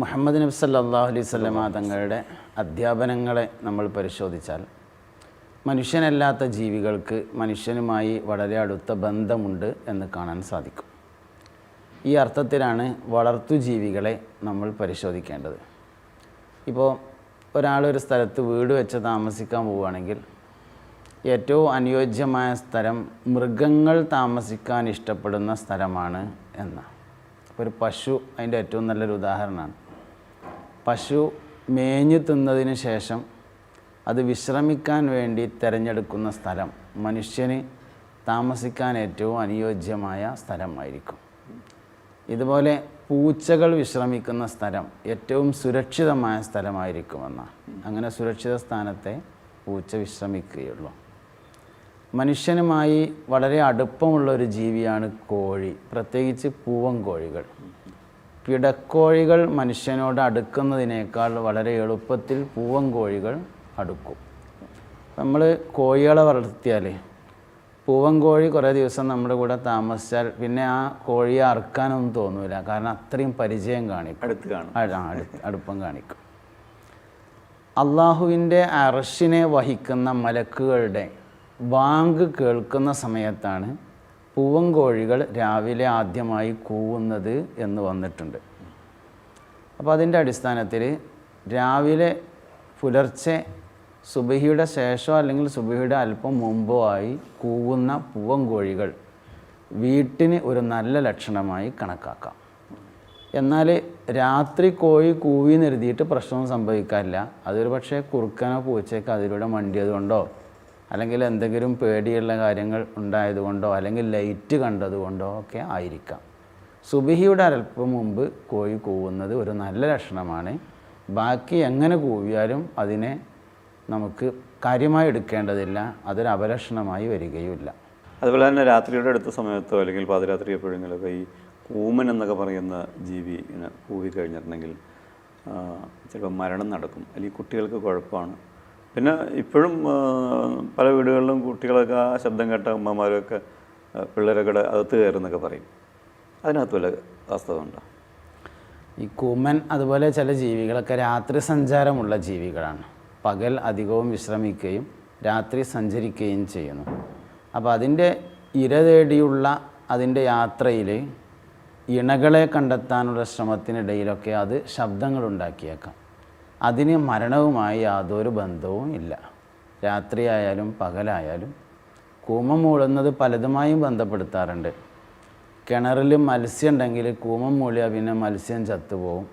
മുഹമ്മദ് നബി സല്ലല്ലാഹു അലൈഹി വസല്ലമ തങ്ങളുടെ അധ്യാപനങ്ങളെ നമ്മൾ പരിശോധിച്ചാൽ മനുഷ്യനല്ലാത്ത ജീവികൾക്ക് മനുഷ്യനുമായി വളരെ അടുത്ത ബന്ധമുണ്ട് എന്ന് കാണാൻ സാധിക്കും. ഈ അർത്ഥത്തിലാണ് വളർത്തുജീവികളെ നമ്മൾ പരിശോധിക്കേണ്ടത്. ഇപ്പോൾ ഒരാളൊരു സ്ഥലത്ത് വീട് വെച്ച് താമസിക്കാൻ പോവുകയാണെങ്കിൽ ഏറ്റവും അനുയോജ്യമായ സ്ഥലം മൃഗങ്ങൾ താമസിക്കാൻ ഇഷ്ടപ്പെടുന്ന സ്ഥലമാണ് എന്ന ഒരു പശു അതിൻ്റെ ഏറ്റവും നല്ലൊരു ഉദാഹരണമാണ്. പശു മേഞ്ഞു തിന്നതിന് ശേഷം അത് വിശ്രമിക്കാൻ വേണ്ടി തിരഞ്ഞെടുക്കുന്ന സ്ഥലം മനുഷ്യന് താമസിക്കാൻ ഏറ്റവും അനുയോജ്യമായ സ്ഥലമായിരിക്കും. ഇതുപോലെ പൂച്ചകൾ വിശ്രമിക്കുന്ന സ്ഥലം ഏറ്റവും സുരക്ഷിതമായ സ്ഥലമായിരിക്കുമെന്നാണ്. അങ്ങനെ സുരക്ഷിത സ്ഥാനത്തെ പൂച്ച വിശ്രമിക്കുകയുള്ളൂ. മനുഷ്യനുമായി വളരെ അടുപ്പമുള്ളൊരു ജീവിയാണ് കോഴി, പ്രത്യേകിച്ച് പൂവൻ കോഴികൾ. പിടക്കോഴികൾ മനുഷ്യനോട് അടുക്കുന്നതിനേക്കാൾ വളരെ എളുപ്പത്തിൽ പൂവൻ കോഴികൾ അടുക്കും. നമ്മൾ കോഴികളെ വളർത്തിയാൽ പൂവൻ കോഴി കുറേ ദിവസം നമ്മുടെ കൂടെ താമസിച്ചാൽ പിന്നെ ആ കോഴിയെ അറുക്കാനൊന്നും തോന്നില്ല. കാരണം അത്രയും പരിചയം കാണിക്കും, അടുപ്പം കാണിക്കും. അള്ളാഹുവിൻ്റെ അർശിനെ വഹിക്കുന്ന മലക്കുകളുടെ ബാങ്ക് കേൾക്കുന്ന സമയത്താണ് പൂവൻ കോഴികൾ രാവിലെ ആദ്യമായി കൂവുന്നത് എന്ന് വന്നിട്ടുണ്ട്. അപ്പോൾ അതിൻ്റെ അടിസ്ഥാനത്തിൽ രാവിലെ പുലർച്ചെ സുബഹിയുടെ ശേഷമോ അല്ലെങ്കിൽ സുബഹിയുടെ അല്പം മുമ്പോ ആയി കൂവുന്ന പൂവൻ കോഴികൾ വീട്ടിന് ഒരു നല്ല ലക്ഷണമായി കണക്കാക്കാം. എന്നാൽ രാത്രി കോഴി കൂവി നിർത്തിയിട്ട് പ്രശ്നമൊന്നും സംഭവിക്കാറില്ല. അതൊരു പക്ഷേ കുറുക്കനോ പൂച്ചയ്ക്ക് അതിലൂടെ മണ്ടിയതുകൊണ്ടോ അല്ലെങ്കിൽ എന്തെങ്കിലും പേടിയുള്ള കാര്യങ്ങൾ ഉണ്ടായതുകൊണ്ടോ അല്ലെങ്കിൽ ലൈറ്റ് കണ്ടതുകൊണ്ടോ ഒക്കെ ആയിരിക്കാം. സുബഹിയുടെ അല്പം മുമ്പ് കോഴി കൂവുന്നത് ഒരു നല്ല ലക്ഷണമാണ്. ബാക്കി എങ്ങനെ കൂവിയാലും അതിനെ നമുക്ക് കാര്യമായി എടുക്കേണ്ടതില്ല, അതൊരു അപലക്ഷണമായി വരികയുമില്ല. അതുപോലെ തന്നെ രാത്രിയുടെ അടുത്ത സമയത്തോ അല്ലെങ്കിൽ പാതിരാത്രി എപ്പോഴെങ്കിലുമൊക്കെ ഈ കൂമൻ എന്നൊക്കെ പറയുന്ന ജീവി ഇങ്ങനെ കൂവി കഴിഞ്ഞിട്ടുണ്ടെങ്കിൽ ചിലപ്പോൾ മരണം നടക്കും, അല്ലെങ്കിൽ കുട്ടികൾക്ക് കുഴപ്പമാണ്. പിന്നെ ഇപ്പോഴും പല വീടുകളിലും കുട്ടികളൊക്കെ ആ ശബ്ദം കേട്ട അമ്മമാരൊക്കെ പിള്ളേരൊക്കെ അകത്ത് കയറുന്നൊക്കെ പറയും. അതിനകത്ത് വല്ല വാസ്തവമുണ്ടോ? ഈ കൂമൻ അതുപോലെ ചില ജീവികളൊക്കെ രാത്രി സഞ്ചാരമുള്ള ജീവികളാണ്. പകൽ അധികവും വിശ്രമിക്കുകയും രാത്രി സഞ്ചരിക്കുകയും ചെയ്യുന്നു. അപ്പോൾ അതിൻ്റെ ഇര തേടിയുള്ള അതിൻ്റെ യാത്രയിൽ ഇണകളെ കണ്ടെത്താനുള്ള ശ്രമത്തിനിടയിലൊക്കെ അത് ശബ്ദങ്ങളുണ്ടാക്കിയേക്കാം. അതിന് മരണവുമായി യാതൊരു ബന്ധവും ഇല്ല. രാത്രിയായാലും പകലായാലും കൂമം മൂളുന്നത് പലതുമായും ബന്ധപ്പെടുത്താറുണ്ട്. കിണറിൽ മത്സ്യം ഉണ്ടെങ്കിൽ കൂമം മൂളിയാൽ പിന്നെ മത്സ്യം ചത്തുപോകും.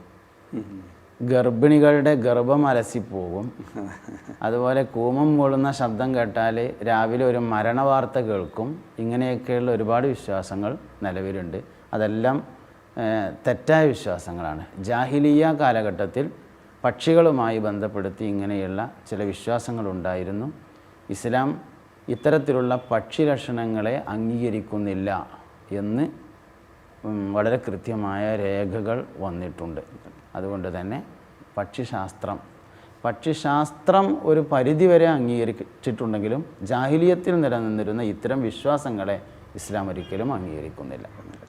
ഗർഭിണികളുടെ ഗർഭം അലസിപ്പോകും. അതുപോലെ കൂമം മൂളുന്ന ശബ്ദം കേട്ടാൽ രാവിലെ ഒരു മരണവാർത്ത കേൾക്കും. ഇങ്ങനെയൊക്കെയുള്ള ഒരുപാട് വിശ്വാസങ്ങൾ നിലവിലുണ്ട്. അതെല്ലാം തെറ്റായ വിശ്വാസങ്ങളാണ്. ജാഹിലിയ്യ കാലഘട്ടത്തിൽ പക്ഷികളുമായി ബന്ധപ്പെടുത്തി ഇങ്ങനെയുള്ള ചില വിശ്വാസങ്ങളുണ്ടായിരുന്നു. ഇസ്ലാം ഇത്തരത്തിലുള്ള പക്ഷി ലക്ഷണങ്ങളെ അംഗീകരിക്കുന്നില്ല എന്ന് വളരെ കൃത്യമായ രേഖകൾ വന്നിട്ടുണ്ട്. അതുകൊണ്ട് തന്നെ പക്ഷിശാസ്ത്രം ഒരു പരിധിവരെ അംഗീകരിച്ചിട്ടുണ്ടെങ്കിലും ജാഹിലിയത്തിൽ നിലനിന്നിരുന്ന ഇത്തരം വിശ്വാസങ്ങളെ ഇസ്ലാം ഒരിക്കലും അംഗീകരിക്കുന്നില്ല.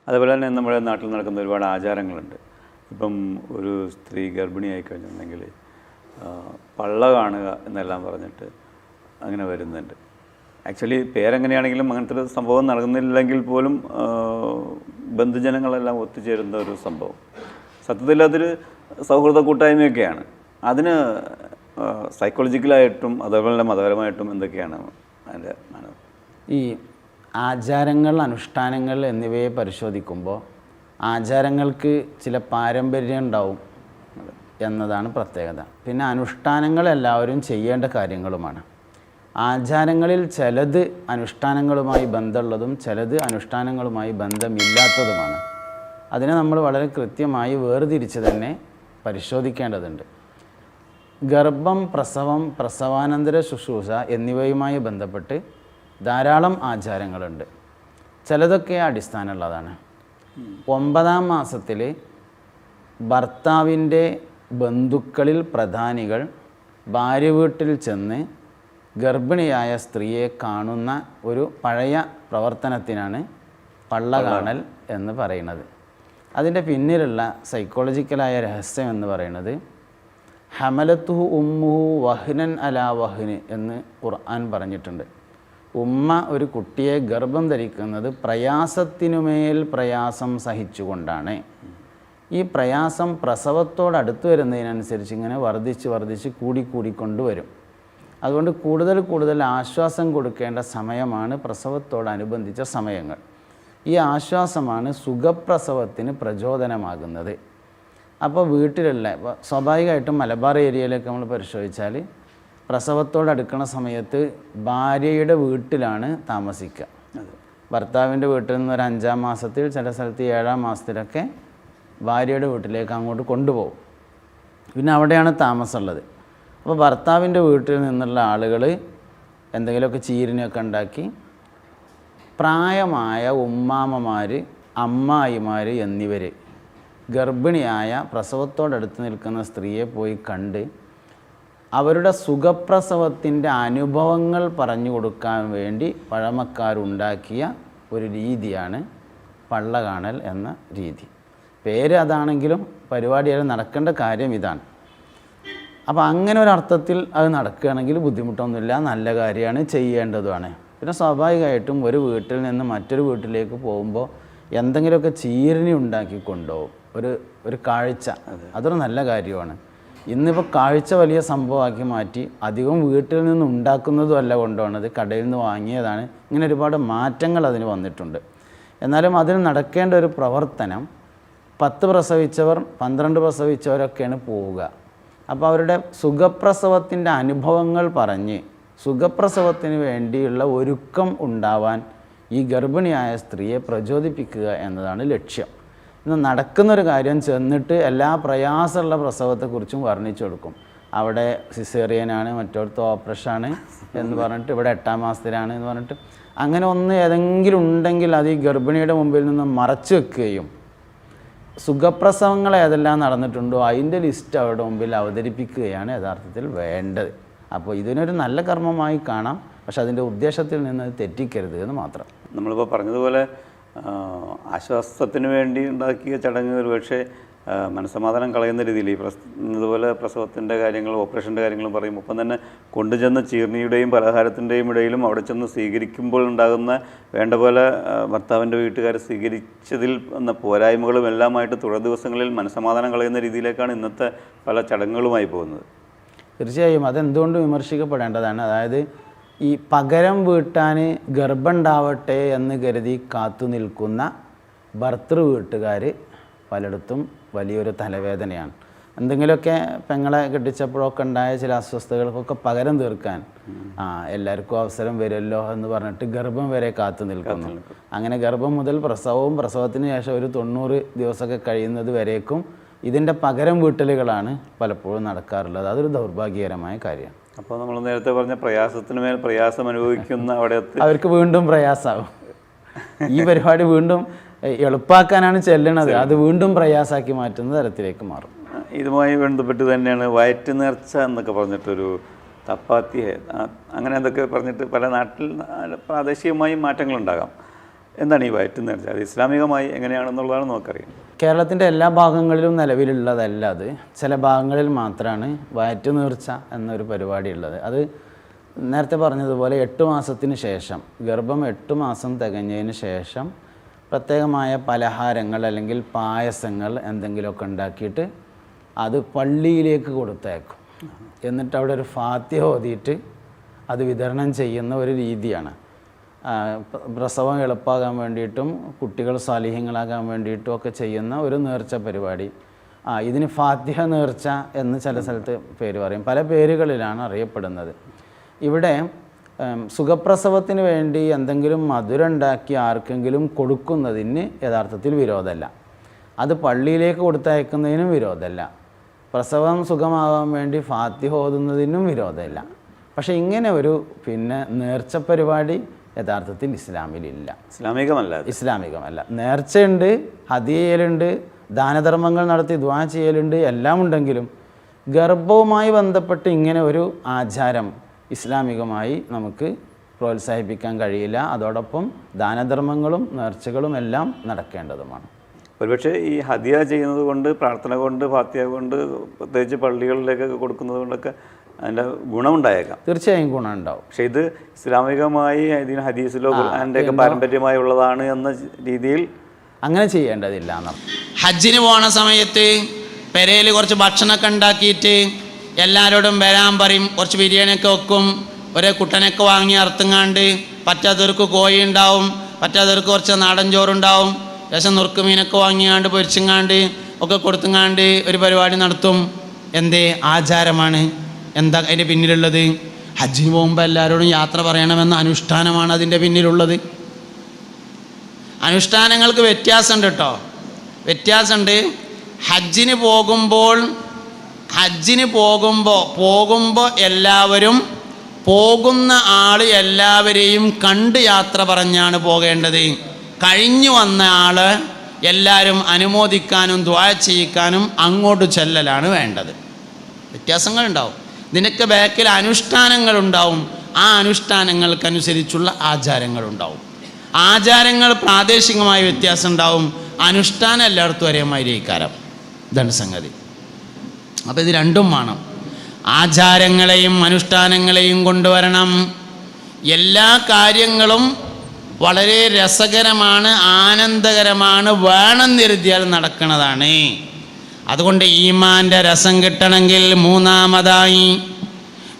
അതുപോലെ തന്നെ നമ്മുടെ നാട്ടിൽ നടക്കുന്ന ഒരുപാട് ആചാരങ്ങളുണ്ട്. ഇപ്പം ഒരു സ്ത്രീ ഗർഭിണിയായി കഴിഞ്ഞിട്ടുണ്ടെങ്കിൽ പള്ള കാണുക എന്നെല്ലാം പറഞ്ഞിട്ട് അങ്ങനെ വരുന്നുണ്ട്. ആക്ച്വലി പേരെങ്ങനെയാണെങ്കിലും അങ്ങനത്തെ ഒരു സംഭവം നടക്കുന്നില്ലെങ്കിൽ പോലും ബന്ധുജനങ്ങളെല്ലാം ഒത്തുചേരുന്ന ഒരു സംഭവം. സത്യത്തിൽ അതൊരു സൗഹൃദ കൂട്ടായ്മയൊക്കെയാണ്. അതിന് സൈക്കോളജിക്കലായിട്ടും അതേപോലെ മതപരമായിട്ടും എന്തൊക്കെയാണ് അതിൻ്റെ മാനദണ്ഡം? ഈ ആചാരങ്ങൾ, അനുഷ്ഠാനങ്ങൾ എന്നിവയെ പരിശോധിക്കുമ്പോൾ ആചാരങ്ങൾക്ക് ചില പാരമ്പര്യം ഉണ്ടാവും എന്നതാണ് പ്രത്യേകത. പിന്നെ അനുഷ്ഠാനങ്ങൾ എല്ലാവരും ചെയ്യേണ്ട കാര്യങ്ങളുമാണ്. ആചാരങ്ങളിൽ ചിലത് അനുഷ്ഠാനങ്ങളുമായി ബന്ധമുള്ളതും ചിലത് അനുഷ്ഠാനങ്ങളുമായി ബന്ധമില്ലാത്തതുമാണ്. അതിനെ നമ്മൾ വളരെ കൃത്യമായി വേർതിരിച്ച് തന്നെ പരിശോധിക്കേണ്ടതുണ്ട്. ഗർഭം, പ്രസവം, പ്രസവാനന്തര ശുശ്രൂഷ എന്നിവയുമായി ബന്ധപ്പെട്ട് ധാരാളം ആചാരങ്ങളുണ്ട്. ചിലതൊക്കെ അടിസ്ഥാനമുള്ളതാണ്. 9-ാം മാസത്തിൽ ഭർത്താവിൻ്റെ ബന്ധുക്കളിൽ പ്രധാനികൾ ഭാര്യ വീട്ടിൽ ചെന്ന് ഗർഭിണിയായ സ്ത്രീയെ കാണുന്ന ഒരു പഴയ പ്രവർത്തനത്തിനാണ് പള്ള കാണൽ എന്ന് പറയുന്നത്. അതിൻ്റെ പിന്നിലുള്ള സൈക്കോളജിക്കലായ രഹസ്യം എന്ന് പറയുന്നത് ഹമലത്തുഹു ഉമ്മുഹു വഹ്നൻ അലാ വഹ്ന് എന്ന് ഖുർആൻ പറഞ്ഞിട്ടുണ്ട്. ഉമ്മ ഒരു കുട്ടിയെ ഗർഭം ധരിക്കുന്നത് പ്രയാസത്തിനുമേൽ പ്രയാസം സഹിച്ചുകൊണ്ടാണ്. ഈ പ്രയാസം പ്രസവത്തോടടുത്ത് വരുന്നതിനനുസരിച്ച് ഇങ്ങനെ വർദ്ധിച്ച് കൂടിക്കൊണ്ടുവരും. അതുകൊണ്ട് കൂടുതൽ ആശ്വാസം കൊടുക്കേണ്ട സമയമാണ് പ്രസവത്തോടനുബന്ധിച്ച സമയങ്ങൾ. ഈ ആശ്വാസമാണ് സുഖപ്രസവത്തിന് പ്രചോദനമാകുന്നത്. അപ്പോൾ വീട്ടിലുള്ള സ്വാഭാവികമായിട്ടും മലബാർ ഏരിയയിലൊക്കെ നമ്മൾ പരിശോധിച്ചാൽ പ്രസവത്തോടടുക്കുന്ന സമയത്ത് ഭാര്യയുടെ വീട്ടിലാണ് താമസിക്കുക. ഭർത്താവിൻ്റെ വീട്ടിൽ നിന്ന് ഒരു 5-ാം മാസത്തിൽ, ചില സ്ഥലത്ത് 7-ാം മാസത്തിലൊക്കെ ഭാര്യയുടെ വീട്ടിലേക്ക് അങ്ങോട്ട് കൊണ്ടുപോകും. പിന്നെ അവിടെയാണ് താമസമുള്ളത്. അപ്പോൾ ഭർത്താവിൻ്റെ വീട്ടിൽ നിന്നുള്ള ആളുകൾ എന്തെങ്കിലുമൊക്കെ ചീരിനൊക്കെ ഉണ്ടാക്കി പ്രായമായ ഉമ്മാമ്മമാർ, അമ്മായിമാർ എന്നിവർ ഗർഭിണിയായ പ്രസവത്തോടടുത്ത് നിൽക്കുന്ന സ്ത്രീയെ പോയി കണ്ട് അവരുടെ സുഖപ്രസവത്തിൻ്റെ അനുഭവങ്ങൾ പറഞ്ഞു കൊടുക്കാൻ വേണ്ടി പഴമക്കാരുണ്ടാക്കിയ ഒരു രീതിയാണ് പള്ള കാണൽ എന്ന രീതി. പേര് അതാണെങ്കിലും പരിപാടികൾ നടക്കേണ്ട കാര്യം ഇതാണ്. അപ്പോൾ അങ്ങനെ ഒരർത്ഥത്തിൽ അത് നടക്കുകയാണെങ്കിൽ ബുദ്ധിമുട്ടൊന്നുമില്ല, നല്ല കാര്യമാണ്, ചെയ്യേണ്ടതുമാണ്. പിന്നെ സ്വാഭാവികമായിട്ടും ഒരു വീട്ടിൽ നിന്ന് മറ്റൊരു വീട്ടിലേക്ക് പോകുമ്പോൾ എന്തെങ്കിലുമൊക്കെ ചീരണി ഉണ്ടാക്കി കൊണ്ടുപോകും. ഒരു കാഴ്ച, അതൊരു നല്ല കാര്യമാണ്. ഇന്നിപ്പോൾ കാഴ്ച വലിയ സംഭവമാക്കി മാറ്റി അധികം വീട്ടിൽ നിന്ന് ഉണ്ടാക്കുന്നതും അല്ല കൊണ്ടുപോകുന്നത്, കടയിൽ നിന്ന് വാങ്ങിയതാണ്. ഇങ്ങനെ ഒരുപാട് മാറ്റങ്ങൾ അതിന് വന്നിട്ടുണ്ട്. എന്നാലും അതിന് നടക്കേണ്ട ഒരു പ്രവർത്തനം 10 പ്രസവിച്ചവർ 12 പ്രസവിച്ചവരൊക്കെയാണ് പോവുക. അപ്പോൾ അവരുടെ സുഖപ്രസവത്തിൻ്റെ അനുഭവങ്ങൾ പറഞ്ഞ് സുഖപ്രസവത്തിന് വേണ്ടിയുള്ള ഒരുക്കം ഉണ്ടാവാൻ ഈ ഗർഭിണിയായ സ്ത്രീയെ പ്രചോദിപ്പിക്കുക എന്നതാണ് ലക്ഷ്യം. ഇന്ന് നടക്കുന്നൊരു കാര്യം ചെന്നിട്ട് എല്ലാ പ്രയാസമുള്ള പ്രസവത്തെക്കുറിച്ചും വർണ്ണിച്ചു കൊടുക്കും. അവിടെ സിസേറിയനാണ്, മറ്റോടത്ത് ഓപ്പറേഷനാണ് എന്ന് പറഞ്ഞിട്ട്, ഇവിടെ 8-ാം മാസത്തിലാണ് എന്ന് പറഞ്ഞിട്ട്, അങ്ങനെ ഏതെങ്കിലും ഉണ്ടെങ്കിൽ അത് ഈ ഗർഭിണിയുടെ മുമ്പിൽ നിന്ന് മറച്ചു വെക്കുകയും സുഖപ്രസവങ്ങൾ ഏതെല്ലാം നടന്നിട്ടുണ്ടോ അതിൻ്റെ ലിസ്റ്റ് അവരുടെ മുമ്പിൽ അവതരിപ്പിക്കുകയാണ് യഥാർത്ഥത്തിൽ വേണ്ടത്. അപ്പോൾ ഇതിനൊരു നല്ല കർമ്മമായി കാണാം, പക്ഷെ അതിൻ്റെ ഉദ്ദേശത്തിൽ നിന്ന് തെറ്റിക്കരുത് എന്ന് മാത്രം. നമ്മളിപ്പോൾ പറഞ്ഞതുപോലെ ആശ്വാസത്തിന് വേണ്ടി ഉണ്ടാക്കിയ ചടങ്ങ് ഒരു പക്ഷേ മനസ്സമാധാനം കളയുന്ന രീതിയിൽ ഇതുപോലെ പ്രസവത്തിൻ്റെ കാര്യങ്ങളും ഓപ്പറേഷൻ്റെ കാര്യങ്ങളും പറയും. ഒപ്പം തന്നെ കൊണ്ടുചെന്ന ചീർണിയുടെയും പലഹാരത്തിൻ്റെയും ഇടയിലും അവിടെ ചെന്ന് സ്വീകരിക്കുമ്പോൾ ഉണ്ടാകുന്ന വേണ്ട പോലെ ഭർത്താവിൻ്റെ വീട്ടുകാർ സ്വീകരിച്ചതിൽ വന്ന പോരായ്മകളും എല്ലാമായിട്ട് തുടർ ദിവസങ്ങളിൽ മനസ്സമാധാനം കളയുന്ന രീതിയിലേക്കാണ് ഇന്നത്തെ പല ചടങ്ങുകളുമായി പോകുന്നത്. തീർച്ചയായും അതെന്തുകൊണ്ട് വിമർശിക്കപ്പെടേണ്ടതാണ്. അതായത് ഈ പകരം വീട്ടാൻ ഗർഭം ഉണ്ടാവട്ടെ എന്ന് കരുതി കാത്തു നിൽക്കുന്ന ഭർത്തൃ വീട്ടുകാർ പലയിടത്തും വലിയൊരു തലവേദനയാണ്. എന്തെങ്കിലുമൊക്കെ പെങ്ങളെ കെട്ടിച്ചപ്പോഴൊക്കെ ഉണ്ടായ ചില അസ്വസ്ഥതകൾക്കൊക്കെ പകരം തീർക്കാൻ എല്ലാവർക്കും അവസരം വരുമല്ലോ എന്ന് പറഞ്ഞിട്ട് ഗർഭം വരെ കാത്തു നിൽക്കുന്നു. അങ്ങനെ ഗർഭം മുതൽ പ്രസവവും പ്രസവത്തിന് ശേഷം ഒരു 90 ദിവസമൊക്കെ കഴിയുന്നത് വരേക്കും ഇതിൻ്റെ പകരം വീട്ടലുകളാണ് പലപ്പോഴും നടക്കാറുള്ളത്. അതൊരു ദൗർഭാഗ്യകരമായ കാര്യമാണ്. അപ്പോൾ നമ്മൾ നേരത്തെ പറഞ്ഞ പ്രയാസത്തിന് മേൽ പ്രയാസം അനുഭവിക്കുന്ന അവിടെ അവർക്ക് വീണ്ടും പ്രയാസമാകും. ഈ പരിപാടി വീണ്ടും എളുപ്പാക്കാനാണ് ചെല്ലണത്, അത് വീണ്ടും പ്രയാസാക്കി മാറ്റുന്ന തരത്തിലേക്ക് മാറും. ഇതുമായി ബന്ധപ്പെട്ട് തന്നെയാണ് വയറ്റ് നേർച്ച എന്നൊക്കെ പറഞ്ഞിട്ടൊരു തപ്പാത്തി, അങ്ങനെ എന്തൊക്കെ പറഞ്ഞിട്ട് പല നാട്ടിൽ പ്രാദേശികമായും മാറ്റങ്ങളുണ്ടാകാം. എന്താണ് ഈ വയറ്റ് നേർച്ച? അത് ഇസ്ലാമികമായി എങ്ങനെയാണെന്നുള്ളതാണ് നമുക്കറിയാം. കേരളത്തിൻ്റെ എല്ലാ ഭാഗങ്ങളിലും നിലവിലുള്ളതല്ല അത്. ചില ഭാഗങ്ങളിൽ മാത്രമാണ് വയറ്റ് നേർച്ച എന്നൊരു പരിപാടി ഉള്ളത്. അത് നേരത്തെ പറഞ്ഞതുപോലെ 8 മാസത്തിന് ശേഷം, ഗർഭം 8 മാസം തികഞ്ഞതിന് ശേഷം പ്രത്യേകമായ പലഹാരങ്ങൾ അല്ലെങ്കിൽ പായസങ്ങൾ എന്തെങ്കിലുമൊക്കെ ഉണ്ടാക്കിയിട്ട് അത് പള്ളിയിലേക്ക് കൊടുത്തയക്കും. എന്നിട്ട് അവിടെ ഒരു ഫാത്തിഹ ഓതിയിട്ട് അത് വിതരണം ചെയ്യുന്ന ഒരു രീതിയാണ്. പ്രസവം എളുപ്പമാകാൻ വേണ്ടിയിട്ടും കുട്ടികൾ സാലിഹ്യങ്ങളാകാൻ വേണ്ടിയിട്ടും ഒക്കെ ചെയ്യുന്ന ഒരു നേർച്ച പരിപാടി. ഇതിന് ഫാത്തിഹ നേർച്ച എന്ന് ചില സ്ഥലത്ത് പേര് പറയും. പല പേരുകളിലാണ് അറിയപ്പെടുന്നത്. ഇവിടെ സുഖപ്രസവത്തിന് വേണ്ടി എന്തെങ്കിലും മധുരം ഉണ്ടാക്കി ആർക്കെങ്കിലും കൊടുക്കുന്നതിന് യഥാർത്ഥത്തിൽ വിരോധമല്ല. അത് പള്ളിയിലേക്ക് കൊടുത്തയക്കുന്നതിനും വിരോധമല്ല. പ്രസവം സുഖമാകാൻ വേണ്ടി ഫാത്തിഹ ഓതുന്നതിനും വിരോധമില്ല. പക്ഷേ ഇങ്ങനെ ഒരു നേർച്ച പരിപാടി യഥാർത്ഥത്തിൽ ഇസ്ലാമിലില്ല. ഇസ്ലാമികമല്ല. നേർച്ചയുണ്ട്, ഹദിയ ചെയ്യലുണ്ട്, ദാനധർമ്മങ്ങൾ നടത്തി ദുആ ചെയ്യലുണ്ട്, എല്ലാം ഉണ്ടെങ്കിലും ഗർഭവുമായി ബന്ധപ്പെട്ട് ഇങ്ങനെ ഒരു ആചാരം ഇസ്ലാമികമായി നമുക്ക് പ്രോത്സാഹിപ്പിക്കാൻ കഴിയില്ല. അതോടൊപ്പം ദാനധർമ്മങ്ങളും നേർച്ചകളും എല്ലാം നടക്കേണ്ടതുമാണ്. ഒരുപക്ഷെ ഈ ഹദിയ ചെയ്യുന്നത് കൊണ്ട്, പ്രാർത്ഥന കൊണ്ട്, ഫാത്തിഹ കൊണ്ട്, പ്രത്യേകിച്ച് പള്ളികളിലേക്കൊക്കെ കൊടുക്കുന്നത് കൊണ്ടൊക്കെ അതിൻ്റെ ഗുണമുണ്ടായേക്കാം. തീർച്ചയായും ഗുണമുണ്ടാവും. പക്ഷേ ഇത് ഇസ്ലാമികമായി ഇതിന് ഹദീസിലോ അതിൻ്റെയൊക്കെ പാരമ്പര്യമായി ഉള്ളതാണ് എന്ന രീതിയിൽ അങ്ങനെ ചെയ്യേണ്ടതില്ല എന്നാണ്. ഹജ്ജിന് പോണ സമയത്ത് പെരയിൽ കുറച്ച് ഭക്ഷണമൊക്കെ ഉണ്ടാക്കിയിട്ട് എല്ലാവരോടും വരാൻ പറയും. കുറച്ച് ബിരിയാണിയൊക്കെ വെക്കും, ഒരേ കുട്ടനൊക്കെ വാങ്ങി അറുത്തുങ്ങാണ്ട്, പറ്റാത്തവർക്ക് കോഴി ഉണ്ടാവും, പറ്റാത്തവർക്ക് കുറച്ച് നാടൻ ചോറുണ്ടാവും, ശേഷം നുറുക്ക് മീനൊക്കെ വാങ്ങിയാണ്ട് പൊരിച്ചങ്ങാണ്ട് ഒക്കെ കൊടുത്തുങ്ങാണ്ട് ഒരു പരിപാടി നടത്തും. എന്തേ? ആചാരമാണ്. എന്താ അതിൻ്റെ പിന്നിലുള്ളത്? ഹജ്ജിന് പോകുമ്പോൾ എല്ലാവരോടും യാത്ര പറയണമെന്ന അനുഷ്ഠാനമാണ് അതിൻ്റെ പിന്നിലുള്ളത്. അനുഷ്ഠാനങ്ങൾക്ക് വ്യത്യാസമുണ്ട് കേട്ടോ, വ്യത്യാസമുണ്ട്. ഹജ്ജിന് പോകുമ്പോൾ എല്ലാവരും, പോകുന്ന ആൾ എല്ലാവരെയും കണ്ട് യാത്ര പറഞ്ഞാണ് പോകേണ്ടത്. കഴിഞ്ഞു വന്ന ആൾ എല്ലാവരും അനുമോദിക്കാനും ദുആ ചെയ്യിക്കാനും അങ്ങോട്ട് ചെല്ലലാണ് വേണ്ടത്. വ്യത്യാസങ്ങളുണ്ടാവും. നിനക്ക് ബാക്കിൽ അനുഷ്ഠാനങ്ങളുണ്ടാവും. ആ അനുഷ്ഠാനങ്ങൾക്കനുസരിച്ചുള്ള ആചാരങ്ങളുണ്ടാവും. ആചാരങ്ങൾ പ്രാദേശികമായ വ്യത്യാസം ഉണ്ടാവും, അനുഷ്ഠാനം എല്ലായിടത്തും ഒരേമാതിരി ഇക്കാരം. ഇതാണ് സംഗതി. അപ്പോൾ ഇത് രണ്ടും വേണം. ആചാരങ്ങളെയും അനുഷ്ഠാനങ്ങളെയും കൊണ്ടുവരണം. എല്ലാ കാര്യങ്ങളും വളരെ രസകരമാണ്, ആനന്ദകരമാണ്, വേണമെന്നിരുത്തിയാൽ നടക്കുന്നതാണ്. അതുകൊണ്ട് ഈമാൻ്റെ രസം കിട്ടണമെങ്കിൽ മൂന്നാമതായി